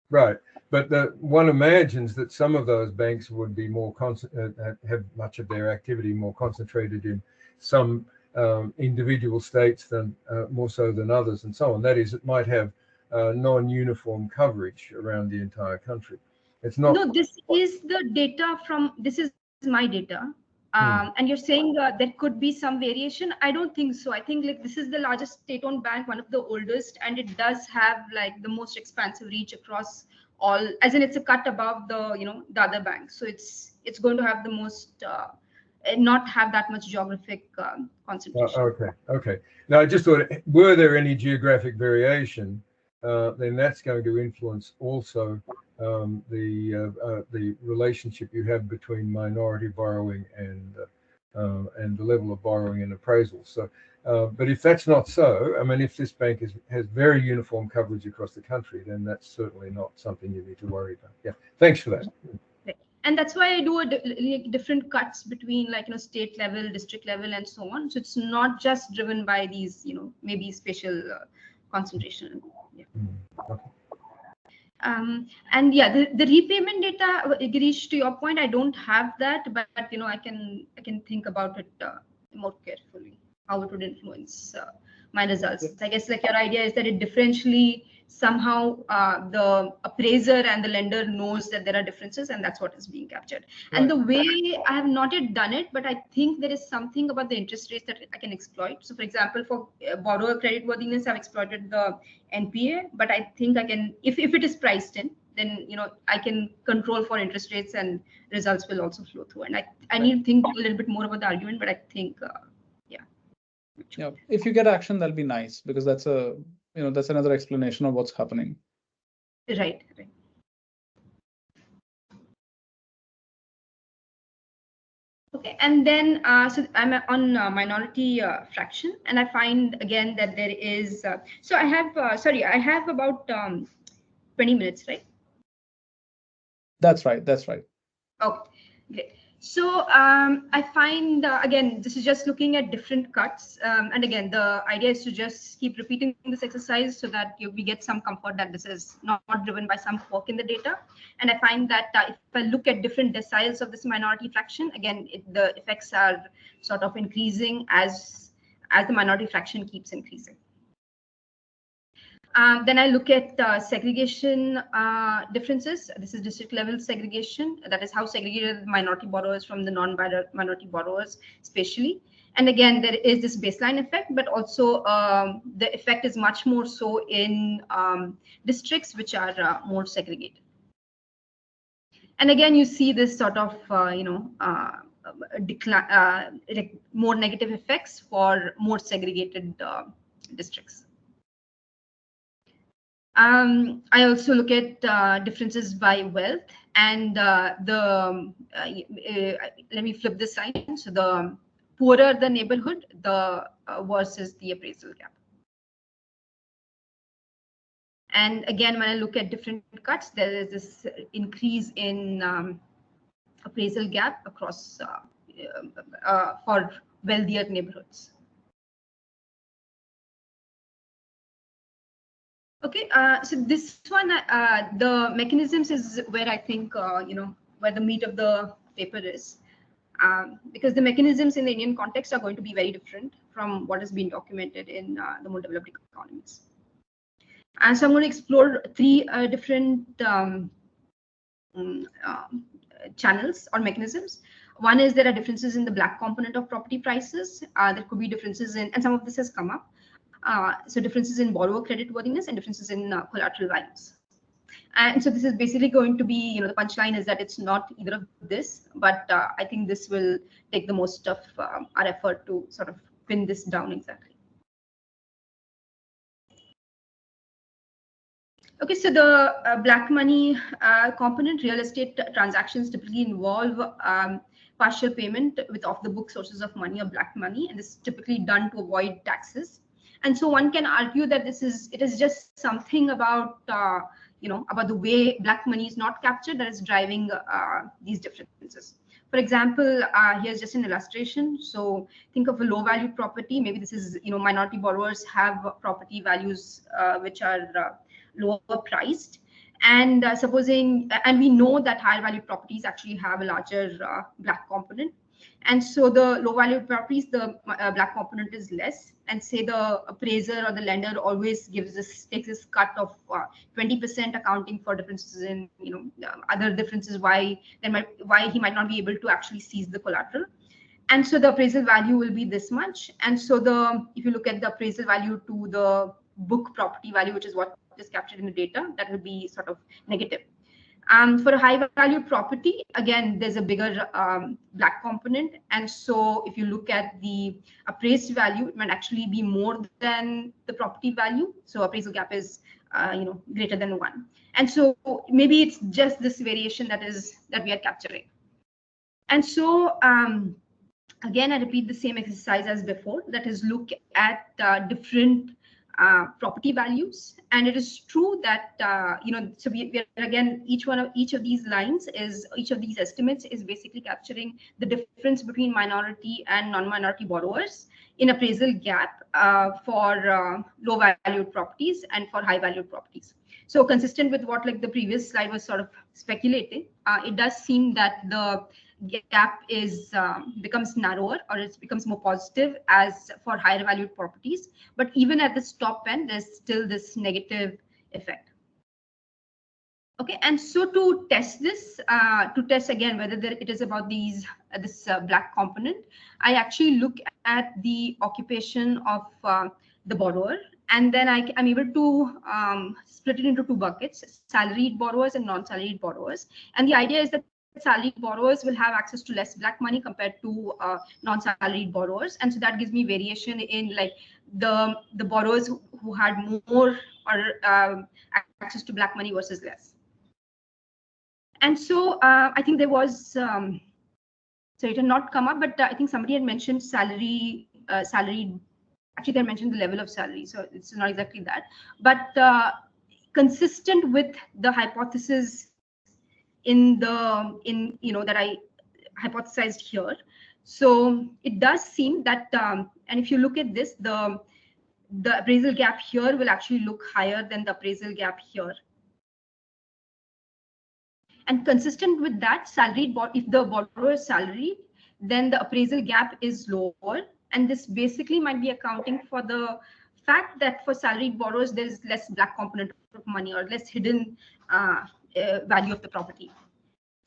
Right, but one imagines that some of those banks would be more have much of their activity more concentrated in some individual states than more so than others, and so on. That is, it might have non-uniform coverage around the entire country. It's not. No, this is the data from. This is my data. And you're saying there could be some variation. I don't think so. I think like this is the largest state-owned bank, one of the oldest, and it does have like the most expansive reach across all. As in, it's a cut above the the other banks. So it's going to have the most not have that much geographic concentration. Okay. Now I just thought, were there any geographic variation, then that's going to influence also the relationship you have between minority borrowing and the level of borrowing and appraisal. So, but if that's not so, I mean, if this bank has very uniform coverage across the country, then that's certainly not something you need to worry about. Yeah, thanks for that. And that's why I do different cuts between state level, district level, and so on. So it's not just driven by these maybe spatial concentration. Yeah. Okay. And yeah, the repayment data, Girish, to your point, I don't have that, but I can think about it more carefully, how it would influence my results. I guess like your idea is that it differentially somehow the appraiser and the lender knows that there are differences, and that's what is being captured. Right. And the way I have not yet done it, but I think there is something about the interest rates that I can exploit. So for example, for borrower creditworthiness, I've exploited the NPA, but I think I can, if it is priced in, then I can control for interest rates, and results will also flow through. And I need to think a little bit more about the argument, but I think yeah, if you get action, that'll be nice, because that's that's another explanation of what's happening. Right. Okay, and then so I'm on minority fraction, and I find again that there is. So I have I have about 20 minutes, right? That's right. Okay, great. So I find again, this is just looking at different cuts, and again, the idea is to just keep repeating this exercise so that we get some comfort that this is not driven by some quirk in the data. And I find that if I look at different deciles of this minority fraction, again, the effects are sort of increasing as the minority fraction keeps increasing. Then I look at segregation differences. This is district level segregation. That is how segregated minority borrowers from the non-minority borrowers spatially. And again, there is this baseline effect, but also the effect is much more so in districts which are more segregated. And again, you see this sort of, decline, more negative effects for more segregated districts. I also look at differences by wealth, and let me flip this sign. So the poorer the neighborhood, the worse is the appraisal gap. And again, when I look at different cuts, there is this increase in appraisal gap across for wealthier neighborhoods. Okay, so this one, the mechanisms is where I think, where the meat of the paper is, because the mechanisms in the Indian context are going to be very different from what has been documented in the more developed economies. And so I'm going to explore three different channels or mechanisms. One is there are differences in the black component of property prices. There could be differences in, and some of this has come up. So differences in borrower creditworthiness and differences in collateral values. And so this is basically going to be, the punchline is that it's not either of this, but I think this will take the most of our effort to sort of pin this down exactly. Okay, so the black money component, real estate transactions typically involve partial payment with off-the-book sources of money or black money, and this is typically done to avoid taxes. And so one can argue that it is just something about about the way black money is not captured that is driving these differences. For example, here's just an illustration. So think of a low-value property. Maybe this is minority borrowers have property values which are lower priced, and and we know that higher value properties actually have a larger black component, and so the low value properties, the black component is less, and say the appraiser or the lender always takes this cut of 20%, accounting for differences in other differences why he might not be able to actually seize the collateral. And so the appraisal value will be this much, and so if you look at the appraisal value to the book property value, which is what is captured in the data, that will be sort of negative. For a high value property, again, there's a bigger black component, and so if you look at the appraised value, it might actually be more than the property value. So appraisal gap is greater than 1, and so maybe it's just this variation that we are capturing. And so again, I repeat the same exercise as before, that is look at different property values. And it is true that so we again, each of these estimates is basically capturing the difference between minority and non-minority borrowers in appraisal gap for low valued properties and for high valued properties. So consistent with what the previous slide was sort of speculating, it does seem that the gap becomes narrower, or it becomes more positive as for higher valued properties. But even at this top end, there's still this negative effect. Okay, and so to test this, again whether it is about this black component, I actually look at the occupation of the borrower, and then I'm able to split it into two buckets: salaried borrowers and non-salaried borrowers. And the idea is that salaried borrowers will have access to less black money compared to non-salaried borrowers, and so that gives me variation in the borrowers who had more or access to black money versus less. And so I think there was so it had not come up, but I think somebody had mentioned salaried. Actually, they mentioned the level of salary, so it's not exactly that, but consistent with the hypothesis that I hypothesized here. So it does seem that, and if you look at this, the appraisal gap here will actually look higher than the appraisal gap here. And consistent with that, if the borrower is salaried, then the appraisal gap is lower. And this basically might be accounting for the fact that for salaried borrowers, there is less black component of money or less hidden value of the property.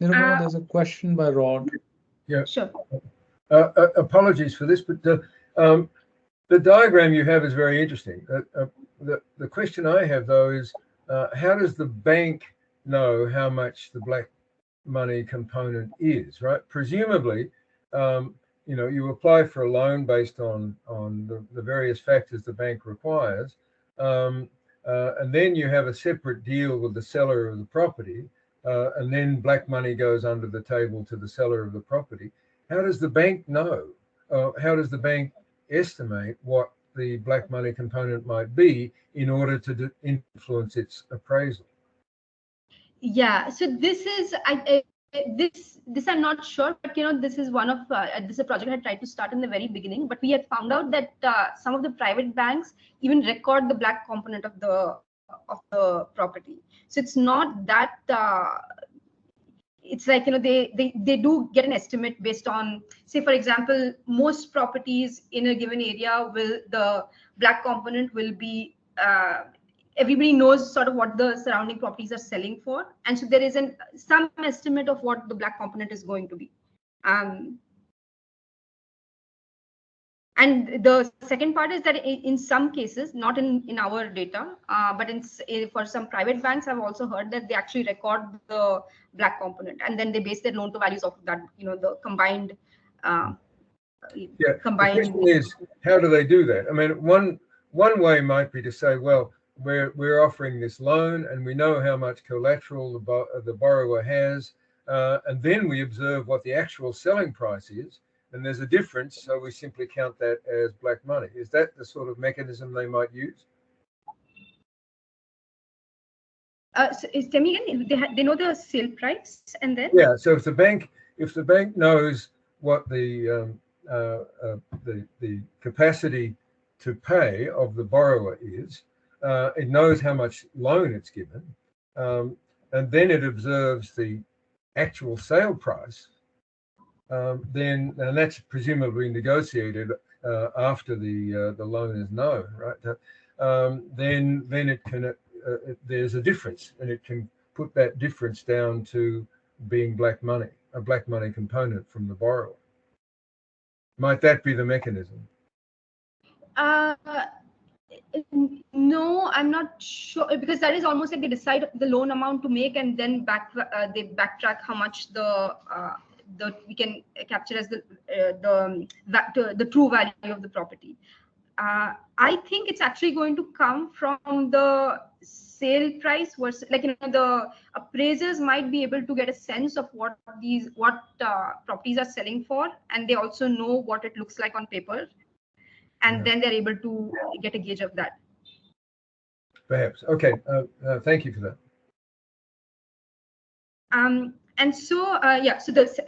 Nirupama, there's a question by Rod. Yeah. Sure. Apologies for this, but the diagram you have is very interesting. The question I have, though, is how does the bank know how much the black money component is, right? Presumably, you apply for a loan based on the various factors the bank requires, and then you have a separate deal with the seller of the property, and then black money goes under the table to the seller of the property. How does the bank know? How does the bank estimate what the black money component might be in order to influence its appraisal? Yeah, so this is this I'm not sure, but this is one of this is a project I tried to start in the very beginning, but we had found out that some of the private banks even record the black component of the property. So it's not that it's like they do get an estimate based on, say, for example, most properties in a given area the black component will be everybody knows sort of what the surrounding properties are selling for, and so there is some estimate of what the black component is going to be. And the second part is that in some cases, not in our data, but for some private banks, I've also heard that they actually record the black component, and then they base their loan to values off of that, the combined. The question is, how do they do that? I mean, one way might be to say, well, we're offering this loan, and we know how much collateral the borrower has, and then we observe what the actual selling price is. And there's a difference, so we simply count that as black money. Is that the sort of mechanism they might use? So tell me again, they know the sale price, and then so if the bank knows what the capacity to pay of the borrower is, it knows how much loan it's given, and then it observes the actual sale price. And that's presumably negotiated after the loan is known, right? Then it can there's a difference, and it can put that difference down to being black money, a black money component from the borrower. Might that be the mechanism? No, I'm not sure, because that is almost like they decide the loan amount to make, and then they backtrack how much we can capture as the true value of the property. I think it's actually going to come from the sale price versus, the appraisers might be able to get a sense of what properties are selling for, and they also know what it looks like on paper, and then they're able to get a gauge of that. Perhaps. Okay. Thank you for that. And so, so this,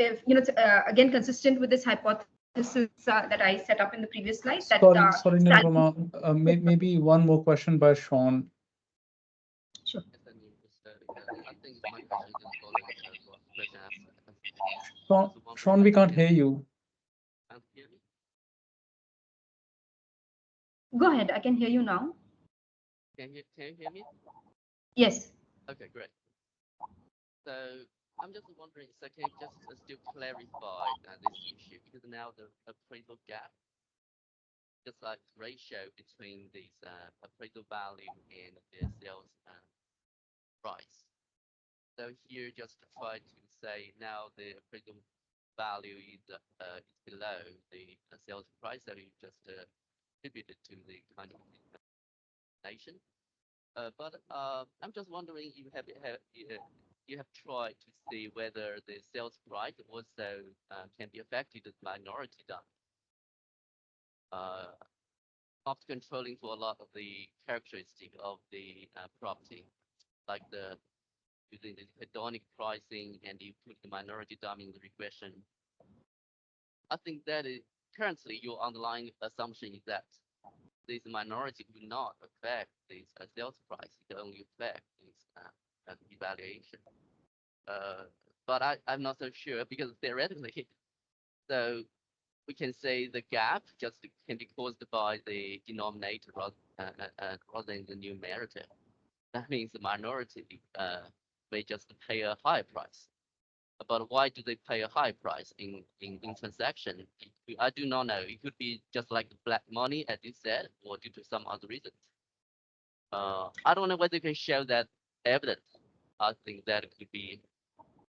again, consistent with this hypothesis that I set up in the previous slide. Sorry, Nirupama, maybe one more question by Sean. Sure. I think my question is following Sean, we can't hear you. Go ahead. I can hear you now. Can you hear me? Yes. Okay, great. So I'm just wondering, so can you just still clarify this issue, because now the appraisal gap, just like ratio between these appraisal value and the sales price. So here, just to try to say now the appraisal value is below the sales price, so you just attributed to the kind of nation. But I'm just wondering, you have tried to see whether the sales price also can be affected by minority dumping. After controlling for a lot of the characteristics of the property, like using the hedonic pricing, and you put the minority dumping in the regression. I think that currently your underlying assumption is that this minority will not affect this sales price. It can only affect this evaluation. But I'm not so sure, because theoretically, so we can say the gap just can be caused by the denominator rather than the numerator. That means the minority may just pay a higher price. But why do they pay a high price in transaction? I do not know. It could be just like black money, as you said, or due to some other reasons. I don't know whether you can show that evidence. I think that could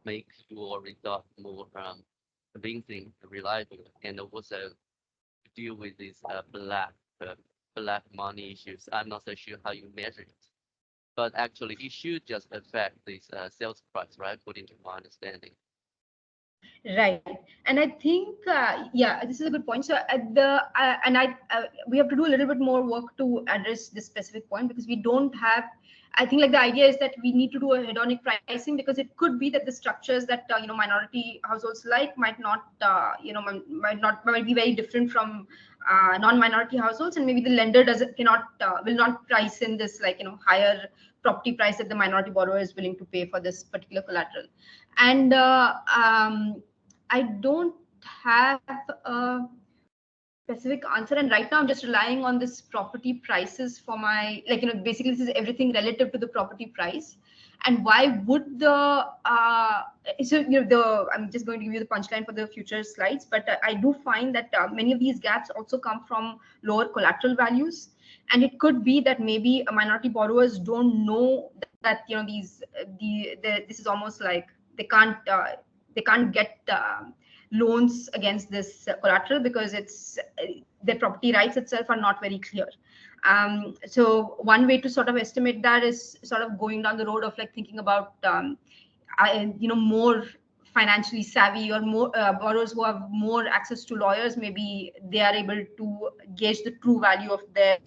make your result more convincing, reliable, and also deal with these black money issues. I'm not so sure how you measure it, but actually it should just affect this sales price, right? According to my understanding. Right, and I think this is a good point. So we have to do a little bit more work to address this specific point, because we don't have. I think the idea is that we need to do a hedonic pricing, because it could be that the structures that minority households might be very different from non-minority households, and maybe the lender will not price in this higher property price that the minority borrower is willing to pay for this particular collateral. And I don't have specific answer. And right now I'm just relying on this property prices for my, like, basically this is everything relative to the property price. And why would the I'm just going to give you the punchline for the future slides, but I do find that many of these gaps also come from lower collateral values. And it could be that maybe minority borrowers don't know that this is almost like they can't get loans against this collateral because it's their property rights itself are not very clear. So one way to sort of estimate that is sort of going down the road of like thinking about more financially savvy or more borrowers who have more access to lawyers. Maybe they are able to gauge the true value of their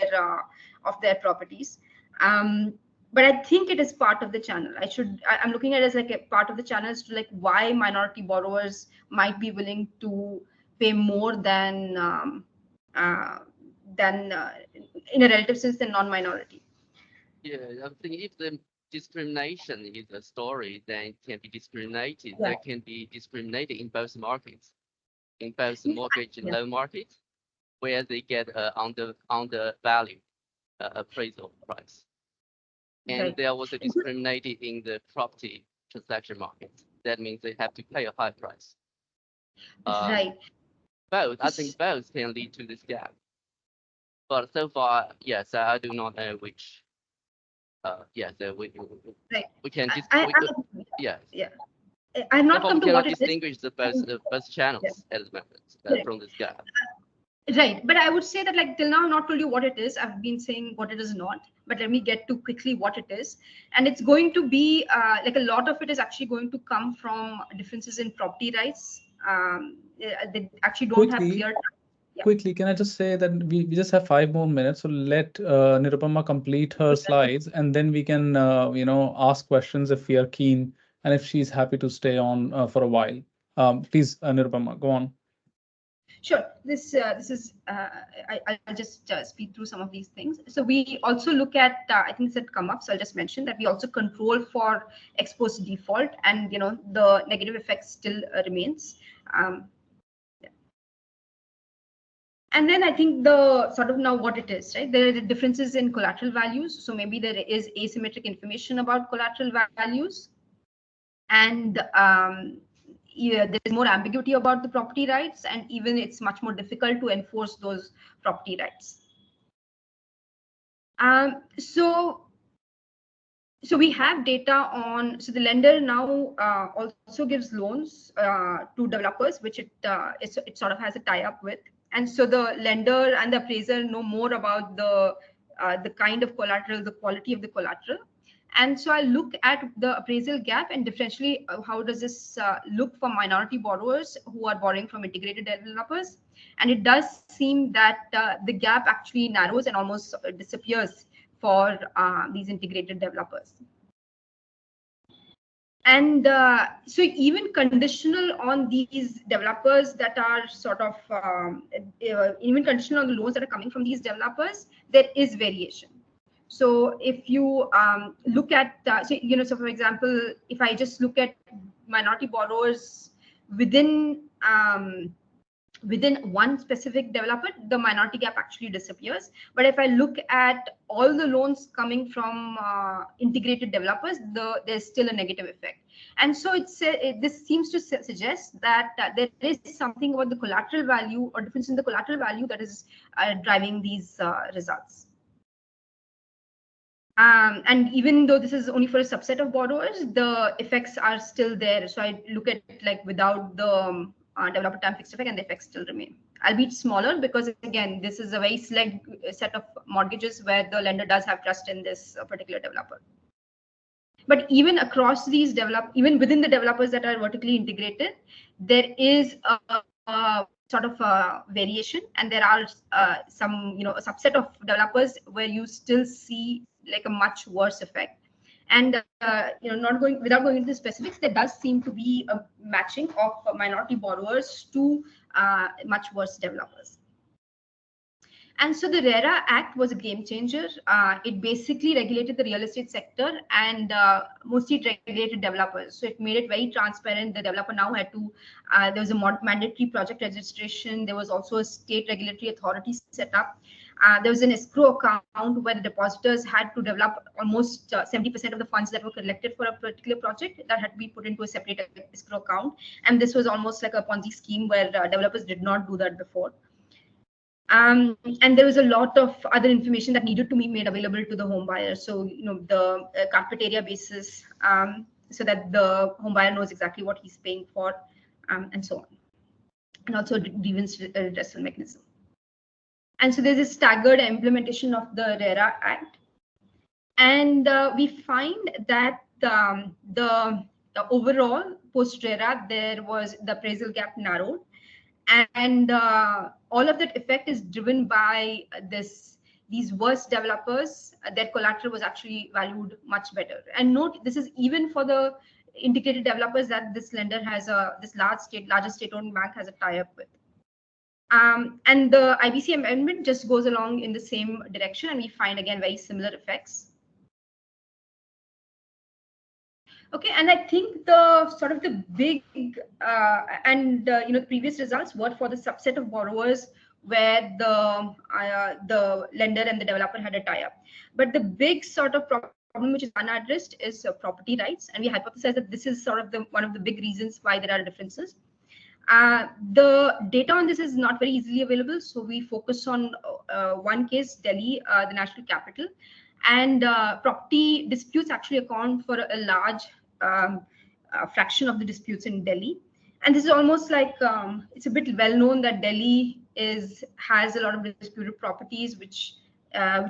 properties. But I think it is part of the channel. I'm looking at it as like a part of the channel as to like why minority borrowers might be willing to pay more than in a relative sense than non-minority. Yeah, I think if the discrimination is a story, then it can be discriminated. Yeah. That can be discriminated in both markets, in both the mortgage and loan market, where they get undervalued appraisal price. And Right. there was a discriminated in the property transaction market. That means they have to pay a high price. Right. I think both can lead to this gap. But so far, yes, I do not know which. Yes, Right. we can yes. Yeah. I'm not Therefore, come we to what cannot it is. distinguish the both channels at the moment from this gap. Right, but I would say that like till now I've not told you what it is. I've been saying what it is not, but let me get to quickly what it is. And it's going to be like a lot of it is actually going to come from differences in property rights. They actually don't have clear. Quickly, can I just say that we just have 5 more minutes, so let Nirupama complete her slides, and then we can ask questions if we are keen and if she's happy to stay on for a while. Please, Nirupama, go on. Sure. This is I'll just speed through some of these things. So we also look at I think this had come up, so I'll just mention that we also control for ex post default, and the negative effect still remains. And then I think the sort of now what it is, right? There are the differences in collateral values. So maybe there is asymmetric information about collateral values, and there's more ambiguity about the property rights, and even it's much more difficult to enforce those property rights. So we have data on, so the lender now also gives loans to developers, which it sort of has a tie-up with. And so the lender and the appraiser know more about the kind of collateral, the quality of the collateral. And so I look at the appraisal gap and differentially how does this look for minority borrowers who are borrowing from integrated developers. And it does seem that the gap actually narrows and almost disappears for these integrated developers. And so even conditional on these developers that are sort of, even conditional on the loans that are coming from these developers, there is variation. So if you look at, so for example, if I just look at minority borrowers within one specific developer, the minority gap actually disappears. But if I look at all the loans coming from integrated developers, there's still a negative effect. And so this seems to suggest that there is something about the collateral value or difference in the collateral value that is driving these results. And even though this is only for a subset of borrowers, the effects are still there. So I look at it like without the developer time fixed effect, and the effects still remain, albeit smaller, because again, this is a very select set of mortgages where the lender does have trust in this particular developer. But even across these even within the developers that are vertically integrated, there is a sort of variation, and there are some a subset of developers where you still see like a much worse effect. And without going into the specifics, there does seem to be a matching of minority borrowers to much worse developers. And so the RERA Act was a game changer. It basically regulated the real estate sector, and mostly it regulated developers. So it made it very transparent. The developer now had to, there was a mandatory project registration. There was also a state regulatory authority set up. There was an escrow account where the depositors had to develop almost 70% of the funds that were collected for a particular project that had to be put into a separate escrow account. And this was almost like a Ponzi scheme where developers did not do that before. And there was a lot of other information that needed to be made available to the home buyer. So, the carpet area basis, so that the home buyer knows exactly what he's paying for, and so on. And also grievance redressal mechanism. And so there's a staggered implementation of the RERA Act. And we find that the overall post-RERA, there was the appraisal gap narrowed. And all of that effect is driven by these worst developers. Their collateral was actually valued much better. And note, this is even for the integrated developers that this lender has this largest state-owned bank has a tie-up with. And the IBC amendment just goes along in the same direction, and we find again very similar effects. Okay, and I think the sort of the big the previous results were for the subset of borrowers where the lender and the developer had a tie-up. But the big sort of problem which is unaddressed is property rights, and we hypothesize that this is sort of one of the big reasons why there are differences. The data on this is not very easily available, so we focus on one case, Delhi, the national capital, and property disputes actually account for a large fraction of the disputes in Delhi. And this is almost like it's a bit well known that Delhi has a lot of disputed properties, which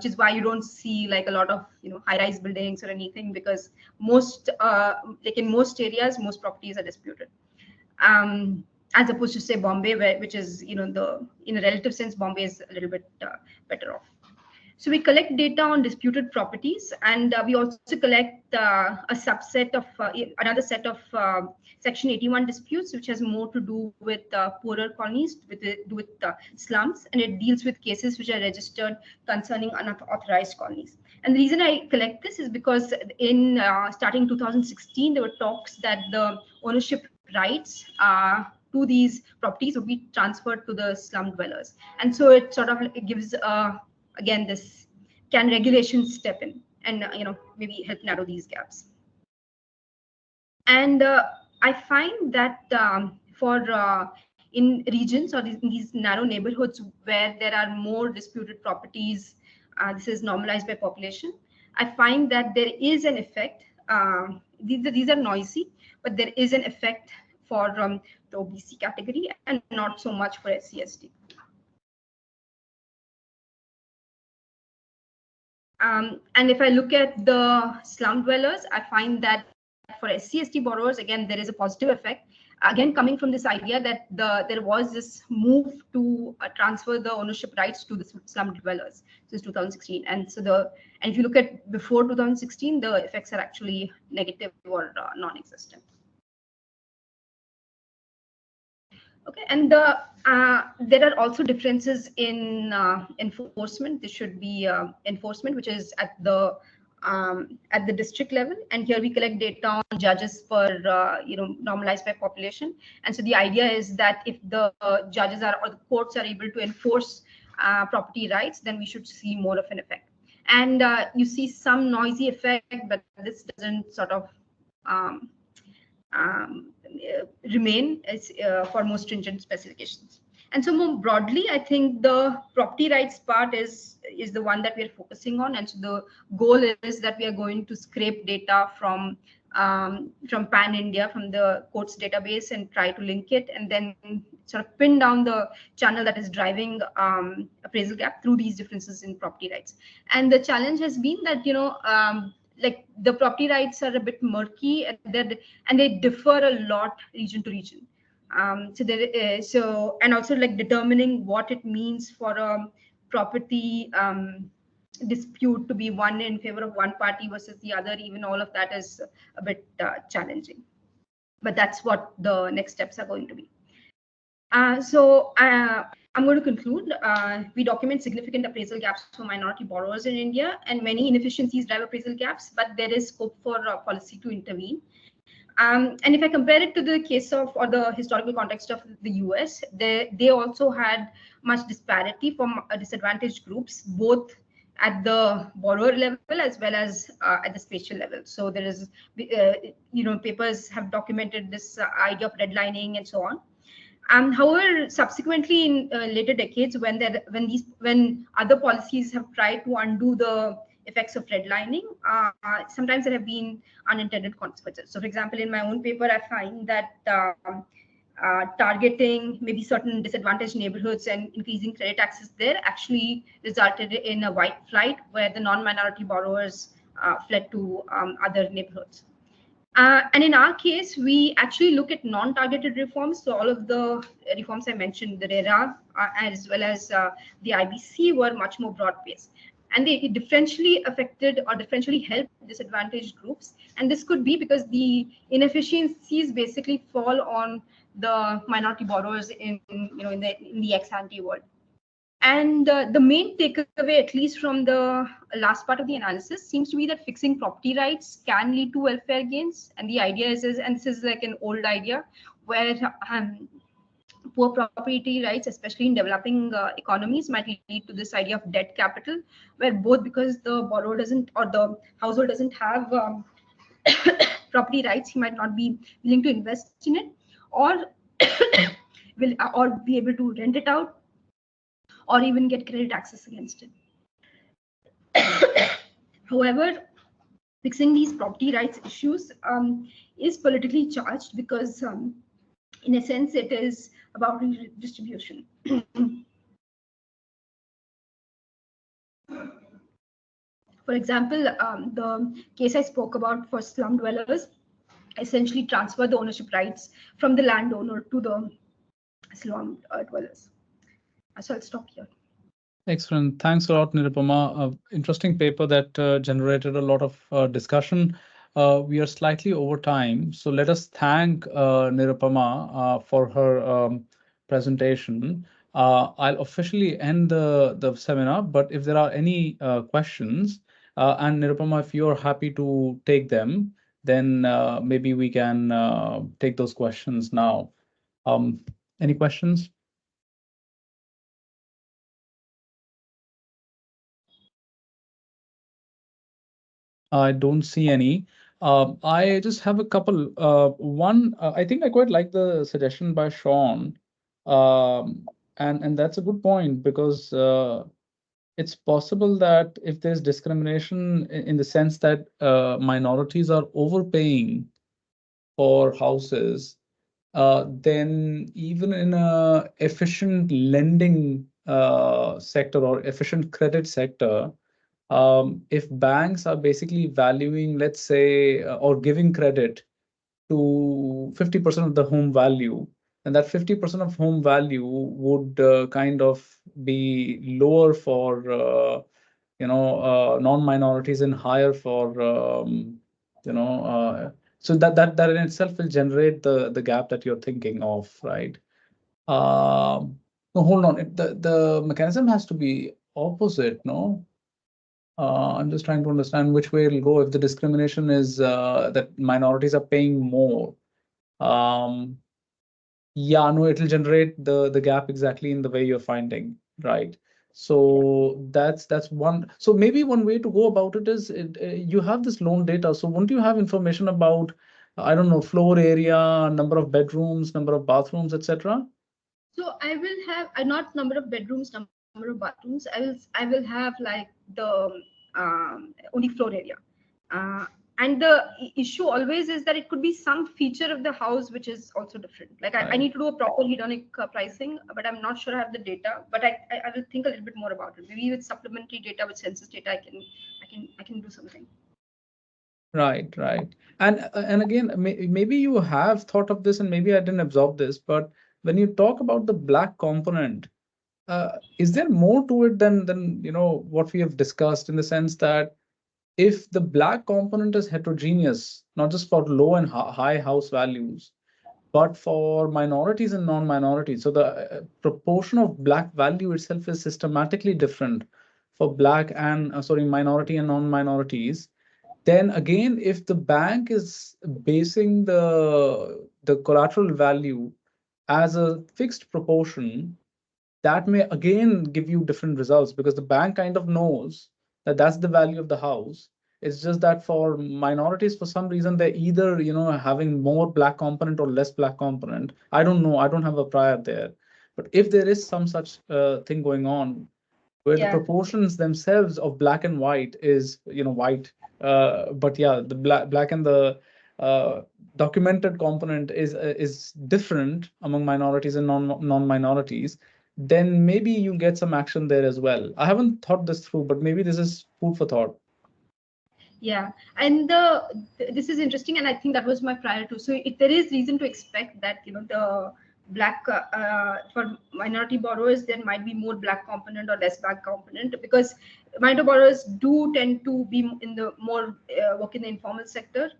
is why you don't see like a lot of high-rise buildings or anything, because most like in most areas, most properties are disputed. As opposed to say Bombay, which is in a relative sense, Bombay is a little bit better off. So we collect data on disputed properties, and we also collect a subset of another set of Section 81 disputes, which has more to do with poorer colonies, with slums, and it deals with cases which are registered concerning unauthorized colonies. And the reason I collect this is because in starting 2016, there were talks that the ownership rights to these properties would be transferred to the slum dwellers. And so it sort of gives, again, this, can regulations step in and, maybe help narrow these gaps? And I find that in regions or these narrow neighborhoods where there are more disputed properties, this is normalized by population, I find that there is an effect. These are noisy, but there is an effect for the OBC category and not so much for SC/ST. And if I look at the slum dwellers, I find that for SC/ST borrowers, again, there is a positive effect. Again, coming from this idea that there was this move to transfer the ownership rights to the slum dwellers since 2016. And so and if you look at before 2016, the effects are actually negative or non-existent. Okay, and there are also differences in enforcement. This should be enforcement, which is at the district level. And here we collect data on judges per normalized by population. And so the idea is that if the judges or the courts are able to enforce property rights, then we should see more of an effect. And you see some noisy effect, but this doesn't sort of remain as for more stringent specifications. And so more broadly, I think the property rights part is the one that we are focusing on. And so the goal is that we are going to scrape data from Pan India, from the courts database, and try to link it, and then sort of pin down the channel that is driving appraisal gap through these differences in property rights. And the challenge has been that like the property rights are a bit murky, and they differ a lot region to region. And also like determining what it means for a property dispute to be won in favor of one party versus the other, even all of that is a bit challenging. But that's what the next steps are going to be. I'm going to conclude. We document significant appraisal gaps for minority borrowers in India, and many inefficiencies drive appraisal gaps, but there is scope for policy to intervene. And if I compare it to the case of, or the historical context of the US, they also had much disparity from disadvantaged groups, both at the borrower level as well as at the spatial level. So there is, papers have documented this idea of redlining and so on. However, subsequently in later decades, when other policies have tried to undo the effects of redlining, sometimes there have been unintended consequences. So, for example, in my own paper, I find that targeting maybe certain disadvantaged neighborhoods and increasing credit access there actually resulted in a white flight where the non-minority borrowers fled to other neighborhoods. And in our case, we actually look at non-targeted reforms. So all of the reforms I mentioned, the RERA as well as the IBC, were much more broad-based. And they differentially affected or differentially helped disadvantaged groups. And this could be because the inefficiencies basically fall on the minority borrowers in the ex-ante world. And the main takeaway, at least from the last part of the analysis, seems to be that fixing property rights can lead to welfare gains. And the idea is and this is like an old idea, where poor property rights, especially in developing economies, might lead to this idea of debt capital, where both because the borrower doesn't, or the household doesn't have property rights, he might not be willing to invest in it, or or be able to rent it out, or even get credit access against it. However, fixing these property rights issues is politically charged because, in a sense, it is about redistribution. For example, the case I spoke about for slum dwellers essentially transferred the ownership rights from the landowner to the slum dwellers. So I'll stop here. Excellent. Thanks a lot, Nirupama. Interesting paper that generated a lot of discussion. We are slightly over time, so let us thank Nirupama for her presentation. I'll officially end the seminar, but if there are any questions, and Nirupama, if you're happy to take them, then maybe we can take those questions now. Any questions? I don't see any. I just have a couple. One, I think I quite like the suggestion by Sean, and that's a good point because it's possible that if there's discrimination in the sense that minorities are overpaying for houses, then even in a efficient lending sector or efficient credit sector, if banks are basically valuing, let's say, or giving credit to 50% of the home value, and that 50% of home value would kind of be lower for non-minorities and higher for so that in itself will generate the gap that you're thinking of, right? No, hold on. The mechanism has to be opposite, no? I'm just trying to understand which way it'll go if the discrimination is that minorities are paying more. Yeah, no, it'll generate the gap exactly in the way you're finding, right? So that's one. So maybe one way to go about it is you have this loan data. So won't you have information about, I don't know, floor area, number of bedrooms, number of bathrooms, etc.? So I will have not number of bedrooms, number of bathrooms. I will have like the only floor area. And the issue always is that it could be some feature of the house which is also different. Like I need to do a proper hedonic pricing, but I'm not sure I have the data. But I will think a little bit more about it. Maybe with supplementary data, with census data, I can do something. Right. And again, maybe you have thought of this, and maybe I didn't absorb this, but when you talk about the black component, is there more to it than what we have discussed, in the sense that if the black component is heterogeneous, not just for low and high house values, but for minorities and non-minorities. So the proportion of black value itself is systematically different for black and minority and non-minorities. Then again, if the bank is basing the collateral value as a fixed proportion, that may again give you different results because the bank kind of knows that that's the value of the house. It's just that for minorities, for some reason, they're either having more black component or less black component. I don't know. I don't have a prior there. But if there is some such thing going on, where the Yeah. proportions themselves of black and white is white, but yeah, the black and the documented component is different among minorities and non-minorities, then maybe you get some action there as well. I haven't thought this through, but maybe this is food for thought. Yeah, and this is interesting, and I think that was my prior to. So if there is reason to expect that the black for minority borrowers there might be more black component or less black component, because minority borrowers do tend to be in the more work in the informal sector,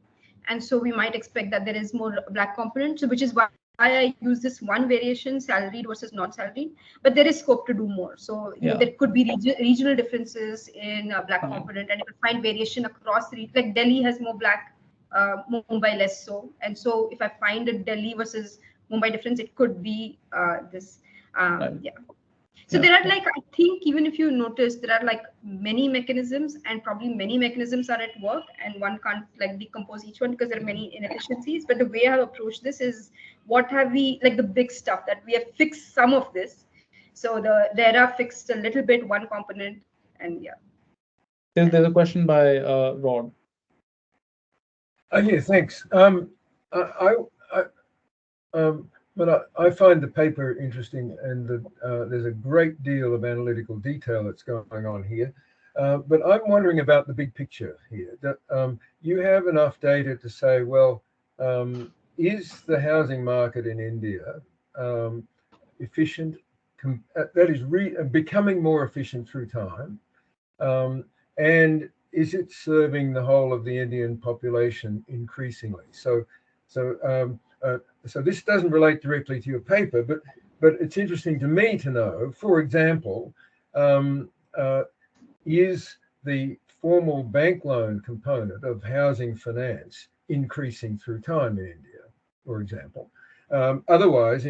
and so we might expect that there is more black component. So which is why I use this one variation, salaried versus non-salaried, but there is scope to do more. So there could be regional differences in black component, and you could find variation across the region. Like Delhi has more black, Mumbai less so. And so if I find a Delhi versus Mumbai difference, it could be this. Yeah. So there are, like, I think even if you notice, there are like many mechanisms, and probably many mechanisms are at work, and one can't like decompose each one because there are many inefficiencies. But the way I've approached this is, what have we, like the big stuff that we have fixed some of this. So the RERA fixed a little bit, one component, and yeah. There's a question by Rod. Yeah, thanks. But I find the paper interesting, and there's a great deal of analytical detail that's going on here. But I'm wondering about the big picture here. That you have enough data to say, well, is the housing market in India efficient? That is becoming more efficient through time, and is it serving the whole of the Indian population increasingly? So this doesn't relate directly to your paper, but it's interesting to me to know, for example, is the formal bank loan component of housing finance increasing through time in India, for example? Otherwise,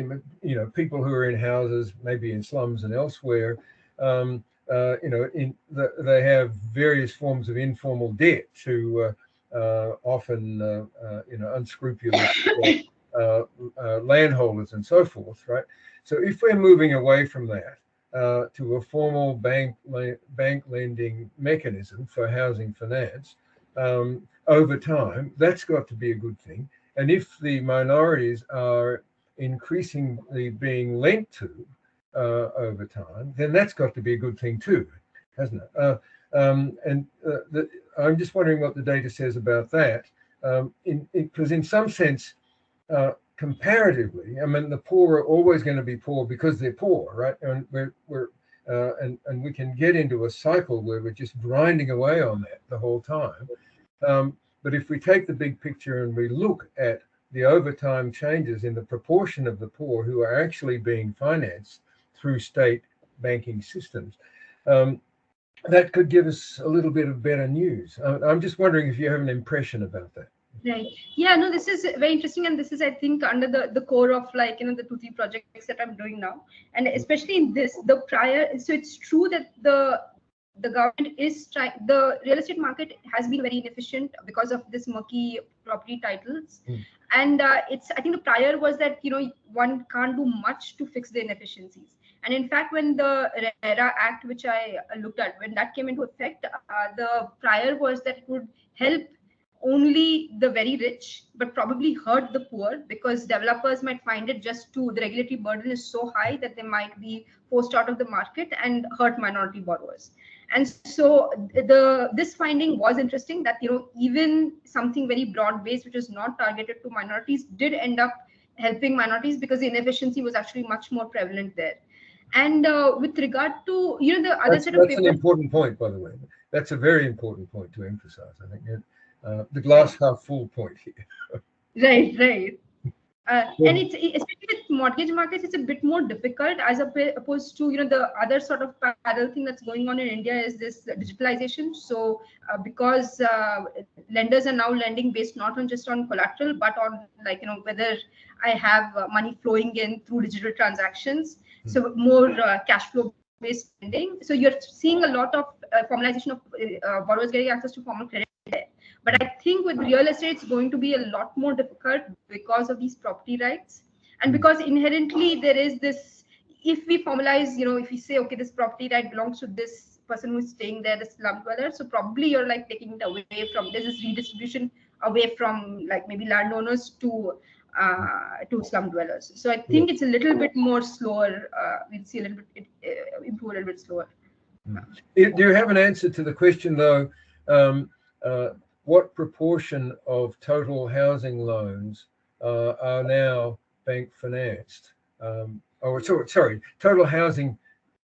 people who are in houses, maybe in slums and elsewhere, they have various forms of informal debt to often, unscrupulous landholders and so forth, right? So if we're moving away from that to a formal bank lending mechanism for housing finance over time, that's got to be a good thing. And if the minorities are increasingly being lent to over time, then that's got to be a good thing too, hasn't it? I'm just wondering what the data says about that, because in some sense, comparatively, I mean, the poor are always going to be poor because they're poor, right? And and we can get into a cycle where we're just grinding away on that the whole time. But if we take the big picture and we look at the overtime changes in the proportion of the poor who are actually being financed through state banking systems, that could give us a little bit of better news. I'm just wondering if you have an impression about that. Right. Yeah, no, this is very interesting. And this is, I think, under the core of like, the 2-3 projects that I'm doing now. And especially in this, so it's true that the government is trying, the real estate market has been very inefficient because of this murky property titles. And I think the prior was that, one can't do much to fix the inefficiencies. And in fact, when the RERA Act, which I looked at, when that came into effect, the prior was that it would help only the very rich, but probably hurt the poor, because developers might find it the regulatory burden is so high that they might be forced out of the market and hurt minority borrowers. And so this finding was interesting, that even something very broad based, which is not targeted to minorities, did end up helping minorities because the inefficiency was actually much more prevalent there. And with regard to the other set of papers, that's an important point, by the way. That's a very important point to emphasize, I think. The glass half full point here. Right. And it's especially with mortgage markets, it's a bit more difficult as opposed to the other sort of parallel thing that's going on in India is this digitalization. So because lenders are now lending based not on just on collateral, but on whether I have money flowing in through digital transactions. So more cash flow based lending. So you're seeing a lot of formalization of borrowers getting access to formal credit there. But I think with real estate, it's going to be a lot more difficult because of these property rights. And because inherently there is this, if we formalize, if we say, okay, this property right belongs to this person who's staying there, the slum dweller. So probably you're like taking it away from, there's this redistribution away from like maybe landowners to slum dwellers. So I think it's a little bit more slower. We'll see a little bit, improve a little bit slower. Do you have an answer to the question though? What proportion of total housing loans are now bank financed? Total housing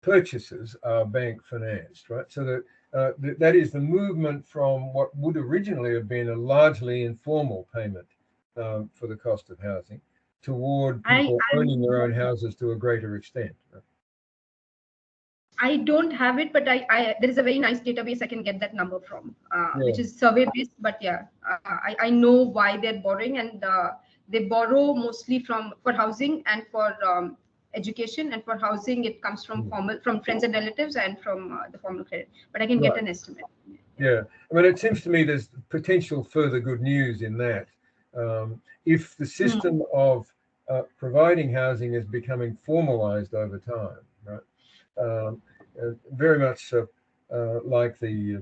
purchases are bank financed, right? So that is the movement from what would originally have been a largely informal payment for the cost of housing toward people owning their own houses to a greater extent. Right? I don't have it, but there is a very nice database I can get that number from, which is survey based. But I know why they're borrowing, and they borrow mostly for housing and for education. And for housing, it comes from from friends and relatives and from the formal credit. But I can get an estimate. Yeah, I mean, it seems to me there's potential further good news in that. If the system of providing housing is becoming formalized over time, right? Very much like the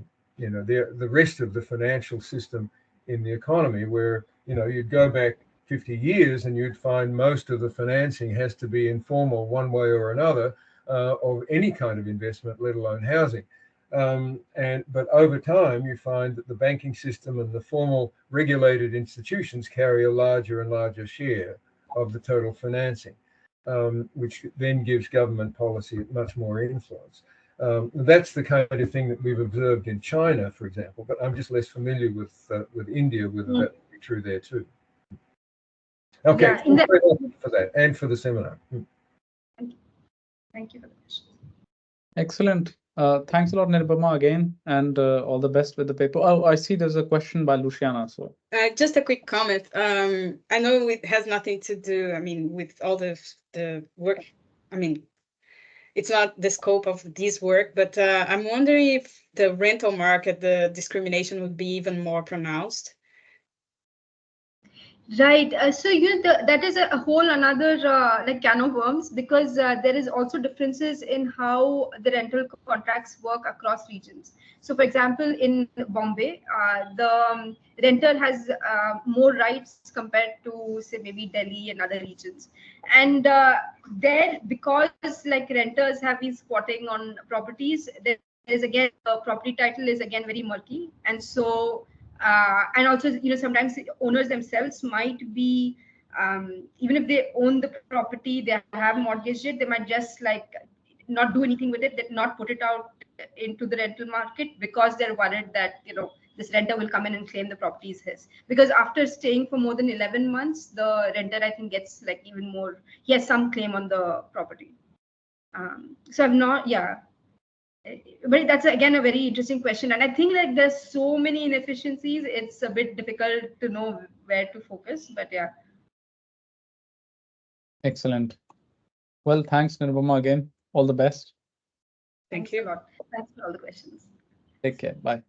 rest of the financial system in the economy, where you'd go back 50 years and you'd find most of the financing has to be informal one way or another of any kind of investment, let alone housing. But over time, you find that the banking system and the formal regulated institutions carry a larger and larger share of the total financing. Which then gives government policy much more influence. That's the kind of thing that we've observed in China, for example, but I'm just less familiar with India, whether that would be true there too. Okay, for that and for the seminar. Thank you for the question. Excellent. Thanks a lot, Nirupama, again, and all the best with the paper. Oh, I see there's a question by Luciana. So just a quick comment. I know it has nothing to do, with all the work. It's not the scope of this work, but I'm wondering if the rental market, the discrimination would be even more pronounced. Right. So that is a whole another can of worms, because there is also differences in how the rental contracts work across regions. So, for example, in Bombay, the renter has more rights compared to, say, maybe Delhi and other regions. And there, because renters have been squatting on properties, there is again the property title is again very murky, and so. And also, sometimes owners themselves might be, even if they own the property, they have mortgaged it, they might just not do anything with it, not put it out into the rental market, because they're worried that, this renter will come in and claim the property is his. Because after staying for more than 11 months, the renter, I think, gets even more, he has some claim on the property. So I'm not, but that's again a very interesting question, and I think there's so many inefficiencies, it's a bit difficult to know where to focus, but excellent. Well, thanks, Nirupama, again. All the best. Thank you. A lot. Thanks for all the questions. Take care. Bye.